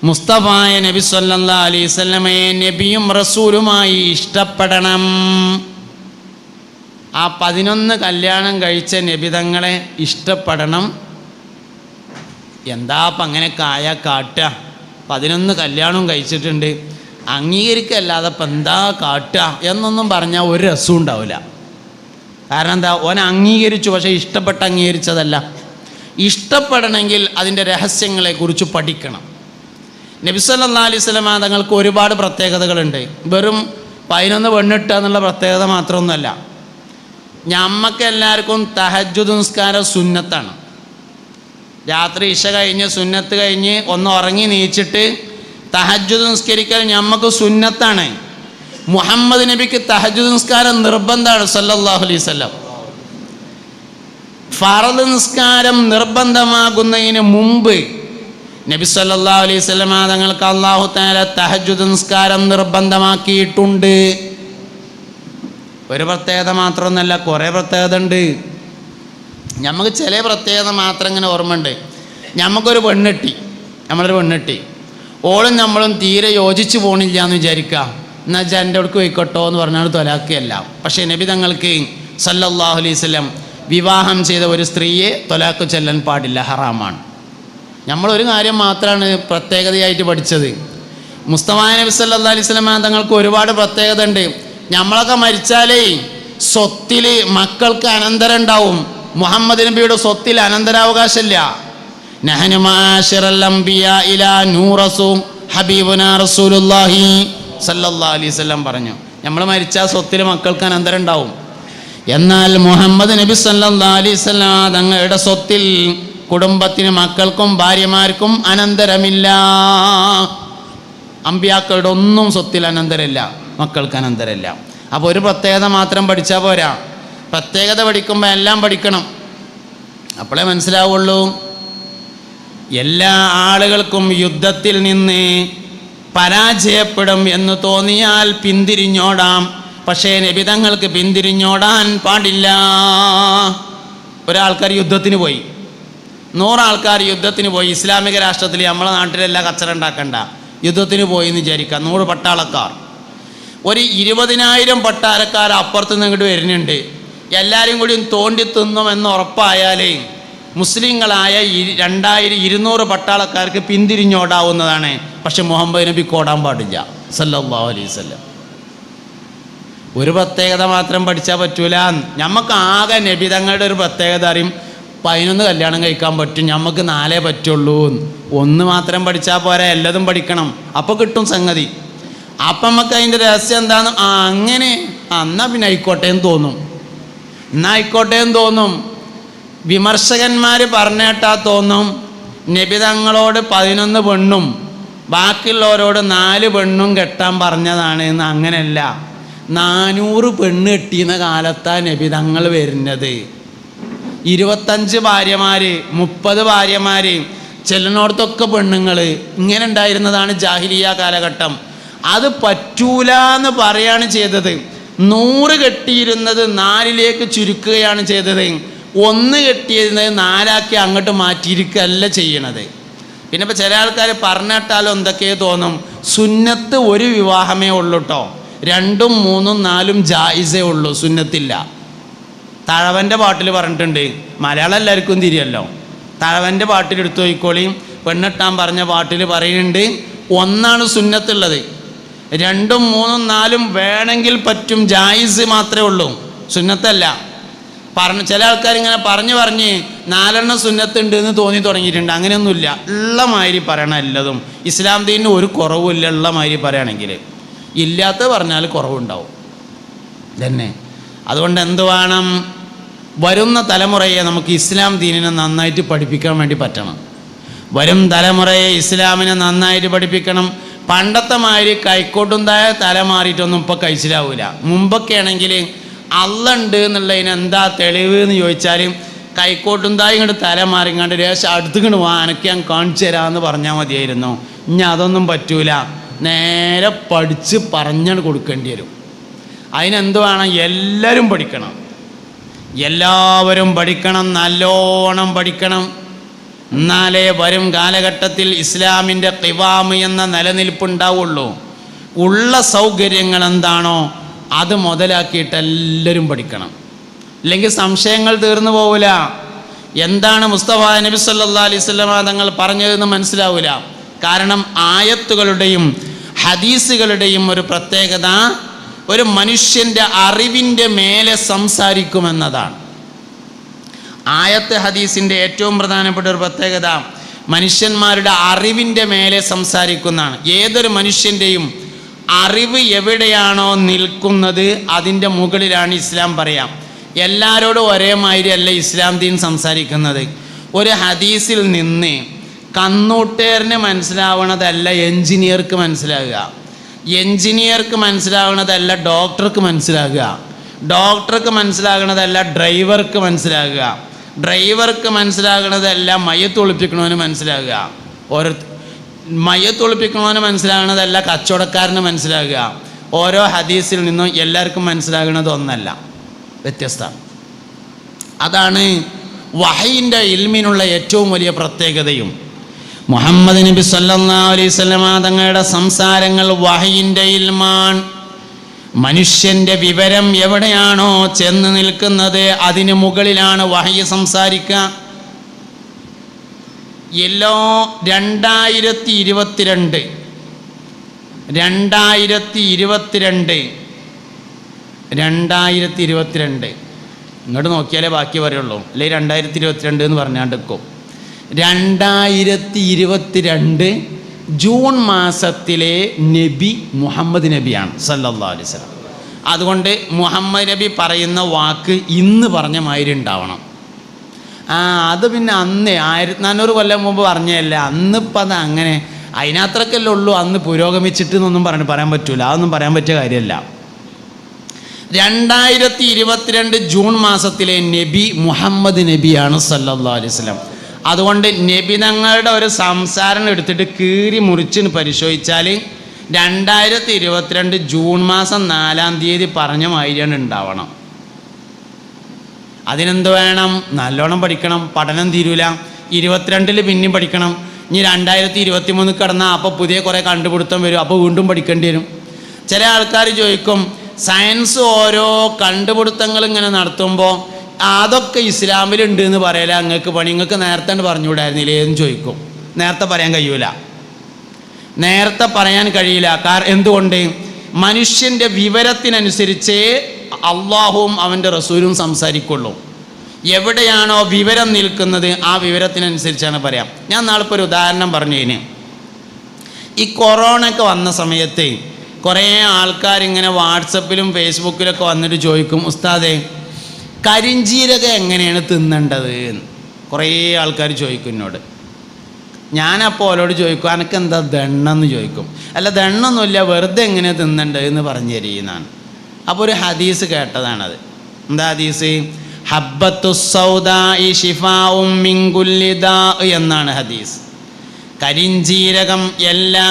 മുസ്തഫായ നബി സല്ലല്ലാഹു അലൈഹി വസല്ലമയെ നബിയും റസൂലുമായി ഇഷ്ടപ്പെടണം. ആ 11 കല്യാണം കഴിച്ച നബിതങ്ങളെ ഇഷ്ടപ്പെടണം. എന്താ അപ്പം അങ്ങനെയൊക്കെ ആയാൽ കാട്ടുക? 11 കല്യാണം കഴിച്ചിട്ടുണ്ട്, അംഗീകരിക്കല്ലാതെ ഇപ്പം എന്താ കാട്ടുക എന്നൊന്നും പറഞ്ഞാൽ ഒരു രസവും ഉണ്ടാവില്ല. കാരണം എന്താ? ഓൻ അംഗീകരിച്ചു, പക്ഷേ ഇഷ്ടപ്പെട്ട് അംഗീകരിച്ചതല്ല. ഇഷ്ടപ്പെടണമെങ്കിൽ അതിൻ്റെ രഹസ്യങ്ങളെക്കുറിച്ച് പഠിക്കണം. നബി സല്ലല്ലാഹു അലൈഹി വസല്ലം തങ്ങൾക്ക് ഒരുപാട് പ്രത്യേകതകളുണ്ട്. വെറും 11 പെണ്ണിട്ട എന്നുള്ള പ്രത്യേകത മാത്രമൊന്നുമല്ല. ഞമ്മക്ക് എല്ലാവർക്കും തഹജ്ജുദ് നിസ്കാരം സുന്നത്താണ്. രാത്രി ഇശ കഴിഞ്ഞ് സുന്നത്ത് കഴിഞ്ഞ് ഒന്ന് ഉറങ്ങി നീച്ചിട്ട് തഹജ്ജുദ് നിസ്കരിക്കൽ ഞമ്മക്ക് സുന്നത്താണ്. മുഹമ്മദ് നബിക്ക് തഹജ്ജുദ് നിസ്കാരം നിർബന്ധമാണ് സല്ലല്ലാഹു അലൈഹി വസല്ലം. ഫർദ് നിസ്കാരം നിർബന്ധമാകുന്നതിന് മുമ്പ് നബി സല്ലല്ലാഹു അലൈഹി വസല്ലം തങ്ങൾക്ക് അല്ലാഹു തആല തഹജ്ജുദ് നിസ്കാരം നിർബന്ധമാക്കിയിട്ടുണ്ട്. ഒരു പ്രത്യേകത മാത്രമൊന്നുമല്ല, കുറേ പ്രത്യേകത ഉണ്ട്. നമുക്ക് ചില പ്രത്യേകത മാത്രം ഇങ്ങനെ ഓർമ്മയുണ്ട്. നമുക്കൊരു നമ്മളൊരു പെണ്ണിട്ടി, ഓളും നമ്മളും തീരെ യോജിച്ച് പോകണില്ല എന്ന് വിചാരിക്കുക. എന്നുവെച്ചാൽ എൻ്റെ അടുക്ക് പോയിക്കോട്ടോ എന്ന് പറഞ്ഞാൽ തൊലാക്കുകയല്ല. പക്ഷേ നബി തങ്ങൾക്ക് സല്ലല്ലാഹു അലൈഹി വസല്ലം വിവാഹം ചെയ്ത ഒരു സ്ത്രീയെ തൊലാക്ക് ചെല്ലാൻ പാടില്ല, ഹറാമാണ്. നമ്മളൊരു കാര്യം മാത്രമാണ് പ്രത്യേകതയായിട്ട് പഠിച്ചത്. മുസ്തഫാ നബി സല്ലല്ലാഹു അലൈഹി വസല്ലം തങ്ങൾക്ക് ഒരുപാട് പ്രത്യേകത ഉണ്ട്. നമ്മളൊക്കെ മരിച്ചാലേ സ്വത്തിൽ മക്കൾക്ക് അനന്തരം ഉണ്ടാവും. മുഹമ്മദ് നബിയുടെ സ്വത്തിൽ അനന്തരാവകാശമില്ല. നഹ്നു മആശിറൽ അംബിയാ ഇലാ നൂറസു ഹബീബുനാ റസൂലുള്ളാഹി സല്ലല്ലാഹു അലൈഹി വസല്ലം പറഞ്ഞു, നമ്മൾ മരിച്ചാൽ സ്വത്തിൽ മക്കൾക്ക് അനന്തരം ഉണ്ടാവും. എന്നാൽ മുഹമ്മദ് നബി സല്ലല്ലാഹു അലൈഹി വസല്ലം തങ്ങളുടെ സ്വത്തിൽ കുടുംബത്തിന്, മക്കൾക്കും ഭാര്യമാർക്കും അനന്തരമില്ല. അമ്പിയാക്കളുടെ ഒന്നും സ്വത്തിൽ അനന്തരമില്ല, മക്കൾക്ക് അനന്തരമില്ല. അപ്പോൾ ഒരു പ്രത്യേകത മാത്രം പഠിച്ചാൽ പോരാ, പ്രത്യേകത പഠിക്കുമ്പോൾ എല്ലാം പഠിക്കണം. അപ്പോഴേ മനസ്സിലാവുള്ളൂ. എല്ലാ ആളുകൾക്കും യുദ്ധത്തിൽ നിന്ന് പരാജയപ്പെടും എന്ന് തോന്നിയാൽ പിന്തിരിഞ്ഞോടാം. പക്ഷേ നബിതങ്ങൾക്ക് പിന്തിരിഞ്ഞോടാൻ പാടില്ല. ഒരാൾക്കാർ യുദ്ധത്തിന് പോയി, 100 ആൾക്കാർ യുദ്ധത്തിന് പോയി. ഇസ്ലാമിക രാഷ്ട്രത്തിൽ നമ്മളെ നാട്ടിലെല്ലാം കച്ചറ ഉണ്ടാക്കണ്ട. യുദ്ധത്തിന് പോയി എന്ന് വിചാരിക്കുക, 100 പട്ടാളക്കാർ. ഒരു 20,000 പട്ടാളക്കാർ അപ്പുറത്തുനിന്ന് ഇങ്ങോട്ട് വരുന്നുണ്ട്. എല്ലാവരും കൂടി തോണ്ടി തിന്നുമെന്ന് ഉറപ്പായാലേ മുസ്ലിങ്ങളായ 2200 പട്ടാളക്കാർക്ക് പിന്തിരിഞ്ഞോടാവുന്നതാണ്. പക്ഷെ മുഹമ്മദ് നബിക്ക് ഓടാൻ പാടില്ല സല്ലല്ലാഹു അലൈഹി വസല്ലം. ഒരു പ്രത്യേകത മാത്രം പഠിച്ചാൽ പറ്റൂല. നമുക്ക് ആകെ നബി തങ്ങളുടെ ഒരു പ്രത്യേകത അറിയും, 11 കല്യാണം കഴിക്കാൻ പറ്റും, നമുക്ക് 4 പറ്റുള്ളൂ. 1 മാത്രം പഠിച്ചാൽ പോരാ, എല്ലാതും പഠിക്കണം. അപ്പോൾ കിട്ടും സംഗതി. അപ്പം നമുക്ക് അതിൻ്റെ രഹസ്യം എന്താണ്? അങ്ങനെ എന്നാൽ പിന്നെ ആയിക്കോട്ടെ എന്ന് തോന്നും. വിമർശകന്മാർ പറഞ്ഞേട്ടാ തോന്നും നബി തങ്ങളോട് 11 പെണ്ണും ബാക്കിയുള്ളവരോട് 4 പെണ്ണും കെട്ടാൻ പറഞ്ഞതാണ് എന്ന്. അങ്ങനെയല്ല, 400 പെണ്ണ് കെട്ടിയുന്ന കാലത്താണ് നബി തങ്ങൾ വരുന്നത്. 25 ഭാര്യമാർ, 30 ഭാര്യമാർ, ചെല്ലുന്നിടത്തൊക്കെ പെണ്ണുങ്ങൾ. ഇങ്ങനെ ഉണ്ടായിരുന്നതാണ് ജാഹിലിയ കാലഘട്ടം. അത് പറ്റൂല എന്ന് പറയാണ് ചെയ്തത്. 100 കെട്ടിയിരുന്നത് 4ലേക്ക് ചുരുക്കുകയാണ് ചെയ്തത്. 1 കെട്ടിയിരുന്നത് 4ആക്കി അങ്ങോട്ട് മാറ്റിയിരിക്കുകയല്ല ചെയ്യണത്. പിന്നെ ഇപ്പോൾ ചില ആൾക്കാർ പറഞ്ഞിട്ടാലും എന്തൊക്കെയോ തോന്നും, സുന്നത്ത് ഒരു വിവാഹമേ ഉള്ളൂ കേട്ടോ, 2ഉം 3ഉം 4ഉം ജായിസേ ഉള്ളൂ, സുന്നത്തില്ല. തഴവൻ്റെ പാട്ടിൽ പറഞ്ഞിട്ടുണ്ട്, മലയാളം എല്ലാവർക്കും തിരിയല്ലോ. തഴവൻ്റെ പാട്ടിൽ എടുത്തു നോക്കിക്കോളിയും, പെണ്ണെട്ടാൻ പറഞ്ഞ പാട്ടിൽ പറയുന്നുണ്ട് 1ആണ് സുന്നത്തുള്ളത്, 2ഉം 3ഉം 4ഉം വേണമെങ്കിൽ പറ്റും, ജായിസ് മാത്രമേ ഉള്ളൂ, സുന്നത്തല്ല. ചില ആൾക്കാരിങ്ങനെ പറഞ്ഞ് 4 സുന്നത്തുണ്ട് എന്ന് തോന്നി തുടങ്ങിയിട്ടുണ്ട്. അങ്ങനെയൊന്നുമില്ല, ഉള്ള മാതിരി പറയണം എല്ലതും. ഇസ്ലാം ദീനിന് ഒരു കുറവുമില്ല ഉള്ള മാതിരി പറയുകയാണെങ്കിൽ. ഇല്ലാത്ത പറഞ്ഞാൽ കുറവുണ്ടാവും തന്നെ. അതുകൊണ്ട് എന്ത് വേണം, വരുന്ന തലമുറയെ നമുക്ക് ഇസ്ലാം ദീനിനെ നന്നായിട്ട് പഠിപ്പിക്കാൻ വേണ്ടി പറ്റണം. വരും തലമുറയെ ഇസ്ലാമിനെ നന്നായിട്ട് പഠിപ്പിക്കണം. പണ്ടത്തെ മാതിരി കൈക്കോട്ടുണ്ടായ തല മാറിയിട്ടൊന്നും ഇപ്പോൾ കഴിച്ചിലാവില്ല. മുമ്പൊക്കെ ആണെങ്കിൽ അള്ള ഉണ്ട് എന്നുള്ളതിന് എന്താ തെളിവ് എന്ന് ചോദിച്ചാൽ കൈക്കോട്ടുണ്ടായി ഇങ്ങോട്ട് തല മാറിങ്ങാണ്ട് രേഷം അടുത്തുകൊണ്ട് വാ, അനക്ക് ഞാൻ കാണിച്ചു തരാമെന്ന് പറഞ്ഞാൽ മതിയായിരുന്നു. ഇനി അതൊന്നും പറ്റൂല, നേരെ പഠിച്ച് പറഞ്ഞാണ് കൊടുക്കേണ്ടി വരും. അതിനെന്ത് വേണം, എല്ലാവരും പഠിക്കണം, എല്ലാവരും പഠിക്കണം, നല്ലോണം പഠിക്കണം. എന്നാലേ വരും കാലഘട്ടത്തിൽ ഇസ്ലാമിൻ്റെ ഖിവാമ് എന്ന നിലനിൽപ്പുണ്ടാവുള്ളൂ. ഉള്ള സൗകര്യങ്ങൾ എന്താണോ അത് മുതലാക്കിയിട്ട് എല്ലാവരും പഠിക്കണം, ഇല്ലെങ്കിൽ സംശയങ്ങൾ തീർന്നു പോവില്ല. എന്താണ് മുസ്തഫ നബി സല്ലല്ലാഹു അലൈഹി വസല്ലം തങ്ങൾ പറഞ്ഞതെന്ന് മനസ്സിലാവില്ല. കാരണം ആയത്തുകളുടെയും ഹദീസുകളുടെയും ഒരു പ്രത്യേകത ഒരു മനുഷ്യൻ്റെ അറിവിൻ്റെ മേലെ സംസാരിക്കുമെന്നതാണ്. ആയത്ത് ഹദീസിൻ്റെ ഏറ്റവും പ്രധാനപ്പെട്ട ഒരു പ്രത്യേകത മനുഷ്യന്മാരുടെ അറിവിൻ്റെ മേലെ സംസാരിക്കുന്നതാണ്. ഏതൊരു മനുഷ്യൻ്റെയും അറിവ് എവിടെയാണോ നിൽക്കുന്നത് അതിൻ്റെ മുകളിലാണ് ഇസ്ലാം പറയാം. എല്ലാവരോടും ഒരേ മാതിരി അല്ല ഇസ്ലാം ദീൻ സംസാരിക്കുന്നത്. ഒരു ഹദീസിൽ നിന്ന് കന്നൂട്ടേറിന് മനസ്സിലാവണതല്ല എൻജിനീയർക്ക് മനസ്സിലാകുക, എൻജിനീയർക്ക് മനസ്സിലാവുന്നതല്ല ഡോക്ടർക്ക് മനസ്സിലാകുക, ഡോക്ടർക്ക് മനസ്സിലാകുന്നതല്ല ഡ്രൈവർക്ക് മനസ്സിലാകുക, ഡ്രൈവർക്ക് മനസ്സിലാകുന്നതല്ല മയ്യത്തൊളിപ്പിക്കണവന് മനസ്സിലാകുക, മയ്യത്തൊളിപ്പിക്കണവന് മനസ്സിലാകുന്നതല്ല കച്ചവടക്കാരന് മനസ്സിലാകുക. ഓരോ ഹദീസിൽ നിന്നും എല്ലാവർക്കും മനസ്സിലാകുന്നത് ഒന്നല്ല, വ്യത്യസ്തമാണ്. അതാണ് വഹയിൻ്റെ ഇൽമിനുള്ള ഏറ്റവും വലിയ പ്രത്യേകതയും. മുഹമ്മദ് നബി സല്ലല്ലാഹു അലൈഹി വസല്ലമ തങ്ങളുടെ സംസാരങ്ങൾ വഹയിൻ്റെ ഇൽമാണ്. മനുഷ്യൻ്റെ വിവരം എവിടെയാണോ ചെന്ന് നിൽക്കുന്നത് അതിന് മുകളിലാണ് വഹയി സംസാരിക്കുക. എല്ലാ 2022 ഇങ്ങോട്ട് നോക്കിയാലേ ബാക്കി പറയുള്ളൂ, അല്ലെങ്കിൽ 2022 എന്ന് പറഞ്ഞാണ്ടിരിക്കും. 2022 ജൂൺ മാസത്തിലെ നബി മുഹമ്മദ് നബിയാണ് സല്ലല്ലാഹു അലൈഹി വസല്ലം. അതുകൊണ്ട് മുഹമ്മദ് നബി പറയുന്ന വാക്ക് ഇന്ന് പറഞ്ഞ മാതിരി ഉണ്ടാവണം. അത് പിന്നെ അന്ന് 1400 കൊല്ലം മുമ്പ് പറഞ്ഞതല്ല, അന്നിപ്പോൾ അത് അങ്ങനെ അതിനത്രക്കല്ലേ ഉള്ളൂ. അന്ന് പുരോഗമിച്ചിട്ട് എന്നൊന്നും പറയാൻ പറ്റൂല, അതൊന്നും പറയാൻ പറ്റിയ കാര്യമല്ല. 2022 ജൂൺ മാസത്തിലെ നബി മുഹമ്മദ് നബിയാണ് സല്ലല്ലാഹു അലൈഹി വസല്ലം. അതുകൊണ്ട് നബി തങ്ങളുടെ ഒരു സംസാരം എടുത്തിട്ട് കീറി മുറിച്ചിന് പരിശോധിച്ചാൽ 2022 ജൂൺ മാസം 4-ാം തീയതി പറഞ്ഞ മാതിരിയാണ് ഉണ്ടാവണം. അതിനെന്ത് വേണം, നല്ലോണം പഠിക്കണം, പഠനം തീരൂല. 22 പിന്നെയും പഠിക്കണം. ഇനി 2023 കടന്നാൽ അപ്പോൾ പുതിയ കുറേ കണ്ടുപിടുത്തം വരും, അപ്പോൾ വീണ്ടും പഠിക്കേണ്ടി വരും. ചില ആൾക്കാർ ചോദിക്കും, സയൻസ് ഓരോ കണ്ടുപിടുത്തങ്ങൾ ഇങ്ങനെ നടത്തുമ്പോൾ അതൊക്കെ ഇസ്ലാമിലുണ്ട് എന്ന് പറയല, നിങ്ങൾക്ക് പണി, നിങ്ങൾക്ക് നേരത്തെ പറഞ്ഞുകൂടായിരുന്നില്ലേ എന്ന് ചോദിക്കും. നേരത്തെ പറയാൻ കഴിയൂല, നേരത്തെ പറയാൻ കഴിയില്ല. കാരണം എന്തുകൊണ്ട്? മനുഷ്യൻ്റെ വിവരത്തിനനുസരിച്ചേ അള്ളാഹുവും അവൻ്റെ റസൂലും സംസാരിക്കുള്ളൂ. എവിടെയാണോ വിവരം നിൽക്കുന്നത് ആ വിവരത്തിനനുസരിച്ചാണ് പറയാം. ഞാൻ നാളിപ്പോൾ ഒരു ഉദാഹരണം പറഞ്ഞതിന്, ഈ കൊറോണയൊക്കെ വന്ന സമയത്ത് കുറേ ആൾക്കാരിങ്ങനെ വാട്സപ്പിലും ഫേസ്ബുക്കിലൊക്കെ വന്നിട്ട് ചോദിക്കും, ഉസ്താദേ കരിഞ്ജീരകം എങ്ങനെയാണ് തിന്നേണ്ടത് എന്ന് കുറേ ആൾക്കാർ ചോദിക്കും എന്നോട്. ഞാനപ്പോൾ അവരോട് ചോദിക്കും, എനിക്കെന്താ ദണ്ണെന്ന് ചോദിക്കും. അല്ല ദണ്ണൊന്നുമില്ല, വെറുതെ എങ്ങനെയാണ് തിന്നേണ്ടത് എന്ന് പറഞ്ഞു തരീന്നാണ്. അപ്പോൾ ഒരു ഹദീസ് കേട്ടതാണത്. എന്താ ഹദീസ്? ഹബ്ബത്തുസ്സൗദാഇ ശിഫാഉം മിൻ കുല്ലി ദാ എന്നാണ് ഹദീസ്. കരിഞ്ജീരകം എല്ലാ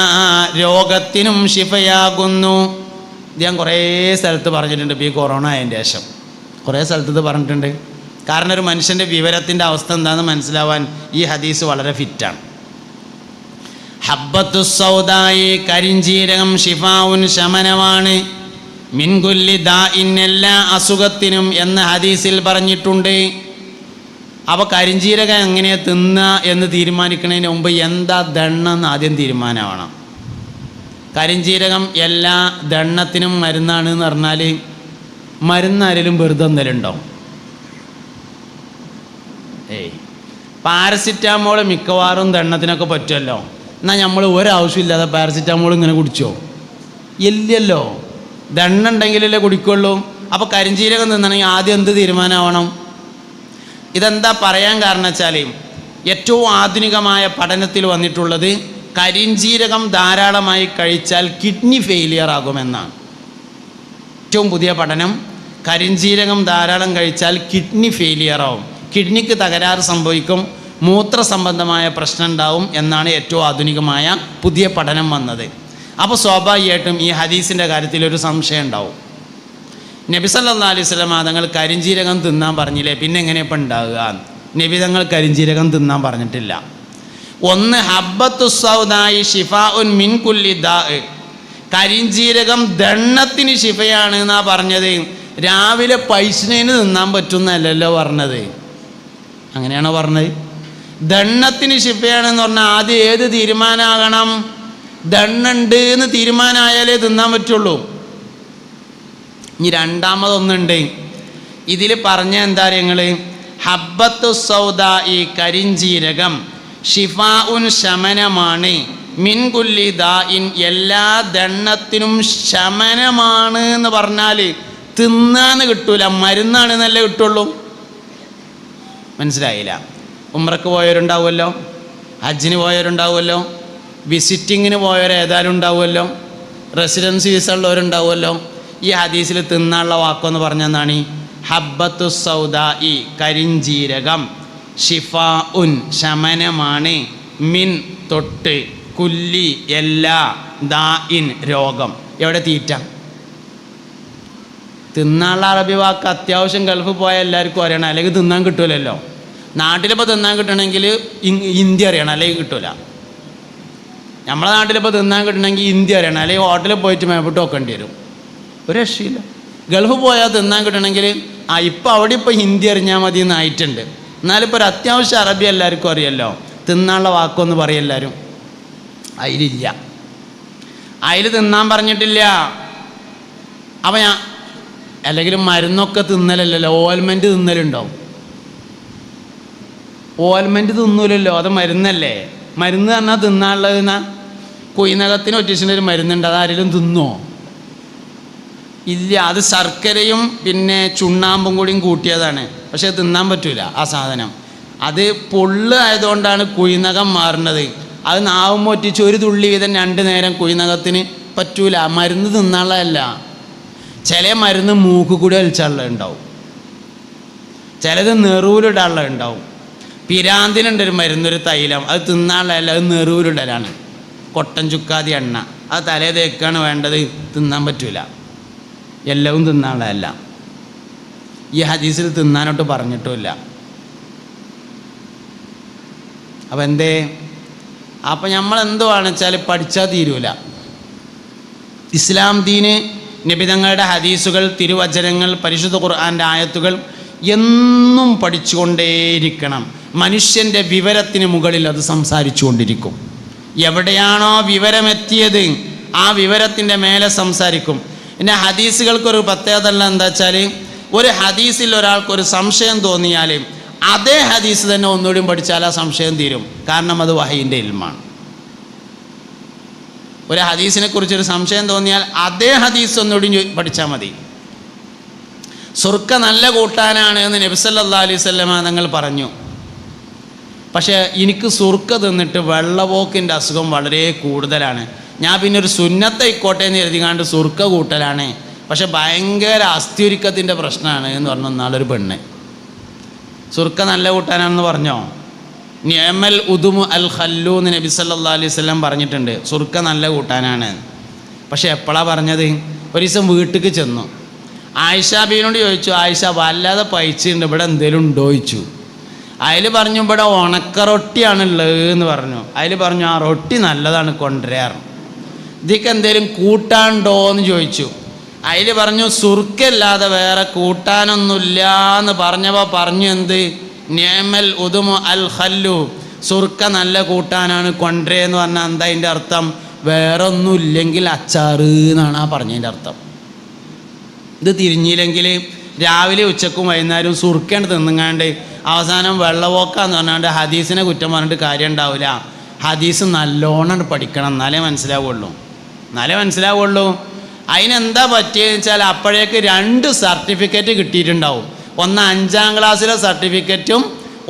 രോഗത്തിനും ശിഫയാകുന്നു. ഇത് ഞാൻ കുറേ സ്ഥലത്ത് പറഞ്ഞിട്ടുണ്ട്. ഇപ്പോൾ ഈ കൊറോണ ആയതിൻ്റെ ശേഷം കുറേ സ്ഥലത്ത് ഇത് പറഞ്ഞിട്ടുണ്ട്. കാരണം ഒരു മനുഷ്യൻ്റെ വിവരത്തിൻ്റെ അവസ്ഥ എന്താണെന്ന് മനസ്സിലാവാൻ ഈ ഹദീസ് വളരെ ഫിറ്റാണ്. ഹബ്ബത്തുസ്സൗദായി കരിഞ്ജീരകം ശിഫാഉൻ ശമനമാണ്, മിൻ കുല്ലി ദാഇൻ എല്ലാ അസുഖത്തിനും എന്ന് ഹദീസിൽ പറഞ്ഞിട്ടുണ്ട്. അപ്പോൾ കരിഞ്ജീരകം എങ്ങനെ തിന്നുക എന്ന് തീരുമാനിക്കുന്നതിന് മുമ്പ് എന്താ ദണ്ണെന്ന് ആദ്യം തീരുമാനമാവണം. കരിഞ്ജീരകം എല്ലാ ദണ്ണത്തിനും മരുന്നാണ് എന്ന് പറഞ്ഞാൽ മരുന്നാരെങ്കിലും വെറുതെ എന്തെങ്കിലുണ്ടോ? പാരസിറ്റാമോൾ മിക്കവാറും ദണ്ണത്തിനൊക്കെ പറ്റുമല്ലോ. എന്നാൽ നമ്മൾ ഒരാവശ്യമില്ലാതെ പാരസിറ്റാമോൾ ഇങ്ങനെ കുടിച്ചോ? ഇല്ലല്ലോ. ദണ്ണ ഉണ്ടെങ്കിലല്ലേ കുടിക്കുള്ളൂ. അപ്പോൾ കരിഞ്ജീരകം തിന്നണമെങ്കിൽ ആദ്യം എന്ത് തീരുമാനമാവണം? ഇതെന്താ പറയാൻ കാരണം വെച്ചാൽ ഏറ്റവും ആധുനികമായ പഠനത്തിൽ വന്നിട്ടുള്ളത് കരിഞ്ജീരകം ധാരാളമായി കഴിച്ചാൽ കിഡ്നി ഫെയിലിയർ ആകുമെന്നാണ്. ഏറ്റവും പുതിയ പഠനം കരിഞ്ജീരകം ധാരാളം കഴിച്ചാൽ കിഡ്നി ഫെയിലിയർ ആവും, കിഡ്നിക്ക് തകരാറ് സംഭവിക്കും, മൂത്ര സംബന്ധമായ പ്രശ്നം ഉണ്ടാവും എന്നാണ് ഏറ്റവും ആധുനികമായ പുതിയ പഠനം വന്നത്. അപ്പോൾ സ്വാഭാവികമായിട്ടും ഈ ഹദീസിൻ്റെ കാര്യത്തിൽ ഒരു സംശയം ഉണ്ടാവും. നബി സല്ലല്ലാഹു അലൈഹി വസല്ലം തങ്ങൾ കരിഞ്ജീരകം തിന്നാൻ പറഞ്ഞില്ലേ, പിന്നെ എങ്ങനെ ഇപ്പം ഉണ്ടാവുക? നബി തങ്ങൾ കരിഞ്ജീരകം തിന്നാൻ പറഞ്ഞിട്ടില്ല. ഒന്ന് ഹബ്ബത്തുസ്സൗദായി ശിഫാഉൻ മിൻ കുല്ലി ദാ, കരിഞ്ജീരകം ദണ്ണത്തിന് ശിഫയാണ് എന്നാ പറഞ്ഞത്. രാവിലെ പൈസനേന് തിന്നാൻ പറ്റുന്നല്ലോ പറഞ്ഞത്. അങ്ങനെയാണോ പറഞ്ഞത്? ദണ്ണത്തിന് ശിഫയാണെന്ന് പറഞ്ഞാൽ ആദ്യം ഏത് തീരുമാനമാകണം? ദണ്ണുണ്ട് എന്ന് തീരുമാനമായാലേ തിന്നാൻ പറ്റുള്ളൂ. ഇനി രണ്ടാമതൊന്നുണ്ട്, ഇതിൽ പറഞ്ഞ എന്താ നിങ്ങൾ? ഹബ്ബത്തുസ്സൗദാഇ കരിഞ്ജീരകം ഷിഫാഉൻ ശമനമാണ്, മിൻ കുല്ലി ദാഇൻ എല്ലാ ദണ്ണത്തിനും ശമനമാണ് എന്ന് പറഞ്ഞാൽ തിന്നാന്ന് കിട്ടൂല, മരുന്നാണെന്നല്ലേ കിട്ടുള്ളൂ. മനസ്സിലായില്ല? ഉംറക്ക് പോയവരുണ്ടാവുമല്ലോ, ഹജ്ജിന് പോയവരുണ്ടാവുമല്ലോ, വിസിറ്റിങ്ങിന് പോയവർ ഏതായാലും ഉണ്ടാവുമല്ലോ, റെസിഡൻസ് വിസ ഉള്ളവരുണ്ടാവുമല്ലോ. ഈ ഹദീസിൽ തിന്നാനുള്ള വാക്കെന്ന് പറഞ്ഞെന്നാണ് ഹബ്ബത്തുസ്സൗദാഇ കരിഞ്ജീരകം ഷിഫാഉൻ ശമനമാണ്, മിൻ തൊട്ട്, കുല്ലി എല്ലാ, ദാഇൻ രോഗം. എവിടെ തീറ്റ? തിന്നാനുള്ള അറബി വാക്ക് അത്യാവശ്യം ഗൾഫിൽ പോയാൽ എല്ലാവർക്കും അറിയണം, അല്ലെങ്കിൽ തിന്നാൻ കിട്ടൂലല്ലോ. നാട്ടിലിപ്പോൾ തിന്നാൻ കിട്ടണമെങ്കിൽ ഹിന്ദി അറിയണം, അല്ലെങ്കിൽ കിട്ടൂല. നമ്മളെ നാട്ടിലിപ്പോൾ തിന്നാൻ കിട്ടണമെങ്കിൽ ഹിന്ദി അറിയണം, അല്ലെങ്കിൽ ഹോട്ടലിൽ പോയിട്ട് മേപ്പിട്ട് വെക്കേണ്ടി വരും. ഒരു രക്ഷയില്ല. ഗൾഫ് പോയാൽ തിന്നാൻ കിട്ടണമെങ്കിൽ ഇപ്പം അവിടെ ഇപ്പോൾ ഹിന്ദി അറിഞ്ഞാൽ മതി എന്നായിട്ടുണ്ട്. എന്നാലിപ്പോൾ ഒരു അത്യാവശ്യം അറബി എല്ലാവർക്കും അറിയാമല്ലോ. തിന്നാനുള്ള വാക്കൊന്ന് പറയും എല്ലാവരും. അതിലില്ല, അതിൽ തിന്നാൻ പറഞ്ഞിട്ടില്ല. അപ്പം ഞാൻ അല്ലെങ്കിൽ മരുന്നൊക്കെ തിന്നലല്ലോ, ഓയിൽമെൻറ്റ് തിന്നലുണ്ടോ? ഓയിൽമെൻറ്റ് തിന്നൂലല്ലോ, അത് മരുന്നല്ലേ. മരുന്ന് പറഞ്ഞാൽ തിന്നാനുള്ളതെന്നാ കുയിനകത്തിന് ഒറ്റീസിൻ്റെ ഒരു മരുന്നുണ്ട്, അതാരെങ്കിലും തിന്നോ? ഇല്ല. അത് ശർക്കരയും പിന്നെ ചുണ്ണാമ്പും കൂടിയും കൂട്ടിയതാണ്. പക്ഷേ തിന്നാൻ പറ്റൂല ആ സാധനം. അത് പൊള്ള് ആയതുകൊണ്ടാണ് കുയിനകം മാറുന്നത്. അത് നാവും ഒറ്റിച്ച് ഒരു തുള്ളി വീതം 2 നേരം കുയിനകത്തിന് പറ്റൂല. മരുന്ന് തിന്നാനുള്ളതല്ല. ചില മരുന്ന് മൂക്ക് കൂടി വലിച്ചാലുള്ള ഉണ്ടാവും, ചിലത് നെറുവിലിടാനുള്ള ഉണ്ടാവും. പിരാന്തിനുണ്ടൊരു മരുന്നൊരു തൈലം, അത് തിന്നാനുള്ളതല്ല, അത് നെറുവിലിടലാണ്. കൊട്ടൻ ചുക്കാതി എണ്ണ, അത് തലേ തേക്കാണ് വേണ്ടത്, തിന്നാൻ പറ്റൂല. എല്ലാവും തിന്നാനുള്ളതല്ല. ഈ ഹദീസിൽ തിന്നാനോട്ട് പറഞ്ഞിട്ടുമില്ല. അപ്പം എന്തേ? അപ്പം നമ്മളെന്തുവാണെന്ന് വെച്ചാൽ പഠിച്ചാൽ തീരൂല. ഇസ്ലാം ദീന്, നബിതങ്ങളുടെ ഹദീസുകൾ, തിരുവചനങ്ങൾ, പരിശുദ്ധ ഖുർആൻ്റെ ആയത്തുകൾ എന്നും പഠിച്ചുകൊണ്ടേയിരിക്കണം. മനുഷ്യൻ്റെ വിവരത്തിന് മുകളിൽ അത് സംസാരിച്ചു കൊണ്ടിരിക്കും. എവിടെയാണോ വിവരമെത്തിയത് ആ വിവരത്തിൻ്റെ മേലെ സംസാരിക്കും. പിന്നെ ഹദീസുകൾക്കൊരു പ്രത്യേകത എന്താ വെച്ചാൽ, ഒരു ഹദീസിൽ ഒരാൾക്കൊരു സംശയം തോന്നിയാൽ അതേ ഹദീസ് തന്നെ ഒന്നുകൂടിയും പഠിച്ചാൽ ആ സംശയം തീരും. കാരണം അത് വഹയിൻ്റെ ഇൽമാണ്. ഒരു ഹദീസിനെ കുറിച്ചൊരു സംശയം തോന്നിയാൽ അതേ ഹദീസ് ഒന്നുകൂടി പഠിച്ചാൽ മതി. സുർക്ക നല്ല കൂട്ടാനാണ് എന്ന് നബി സല്ലല്ലാഹു അലൈഹി വസല്ലമ തങ്ങൾ പറഞ്ഞു. പക്ഷേ എനിക്ക് സുർക്ക തിന്നിട്ട് വെള്ളപോക്കിൻ്റെ അസുഖം വളരെ കൂടുതലാണ്, ഞാൻ പിന്നെ ഒരു സുന്നത്തായിക്കോട്ടെ എന്ന് എഴുതിക്കാണ്ട് സുർക്ക കൂട്ടലാണ്, പക്ഷെ ഭയങ്കര അസ്ഥിയുരുക്കത്തിൻ്റെ പ്രശ്നമാണ് എന്ന് പറഞ്ഞു നാളൊരു പെണ്ണ്. സുർക്ക നല്ല കൂട്ടാനാണെന്ന് പറഞ്ഞോ? നിഅമൽ ഉദുമു അൽ ഖല്ലു എന്ന് നബി സല്ലല്ലാഹു അലൈഹി വസല്ലം പറഞ്ഞിട്ടുണ്ട്. സുർക്ക നല്ല കൂട്ടാനാണ്. പക്ഷെ എപ്പോഴാണ് പറഞ്ഞത്? ഒരു ദിവസം വീട്ടിലേക്ക് ചെന്നു. ആയിഷ ബീവിനോട് ചോദിച്ചു, ആയിഷ വല്ലാതെ പൈച്ചുണ്ട്, ഇവിടെ എന്തേലും ഉണ്ടോ ചോദിച്ചു. അതിൽ പറഞ്ഞു ഇവിടെ ഉണക്ക റൊട്ടിയാണുള്ളത് എന്ന് പറഞ്ഞു. അതിൽ പറഞ്ഞു ആ റൊട്ടി നല്ലതാണ് കൊണ്ടുവരാറ്. ഇതിക്ക് എന്തേലും കൂട്ടാണ്ടോ എന്ന് ചോദിച്ചു. അതിൽ പറഞ്ഞു സുർക്കല്ലാതെ വേറെ കൂട്ടാനൊന്നുമില്ല എന്ന് പറഞ്ഞപ്പോൾ പറഞ്ഞു എന്ത്? നിഅമൽ ഉദുമു അൽ ഖല്ലു, സുർക്ക നല്ല കൂട്ടാനാണ് കൊണ്ടുവരേന്ന് പറഞ്ഞാൽ എന്താ അതിൻ്റെ അർത്ഥം? വേറെ ഒന്നുമില്ലെങ്കിൽ അച്ചാറ് എന്നാണ് ആ പറഞ്ഞതിൻ്റെ അർത്ഥം. ഇത് തിരിഞ്ഞില്ലെങ്കിൽ രാവിലെ ഉച്ചക്കും വൈകുന്നേരവും സുർക്കേണ്ട തിന്നുങ്ങാണ്ട് അവസാനം വെള്ളപോക്കാന്ന് പറഞ്ഞാണ്ട് ഹദീസിനെ കുറ്റം പറഞ്ഞിട്ട് കാര്യം ഉണ്ടാവില്ല. ഹദീസ് നല്ലോണം പഠിക്കണം, എന്നാലേ മനസ്സിലാവുള്ളൂ. അതിനെന്താ പറ്റിയെന്ന് വെച്ചാൽ അപ്പോഴേക്ക് 2 സർട്ടിഫിക്കറ്റ് കിട്ടിയിട്ടുണ്ടാവും. ഒന്ന് 5ാം ക്ലാസ്സിലെ സർട്ടിഫിക്കറ്റും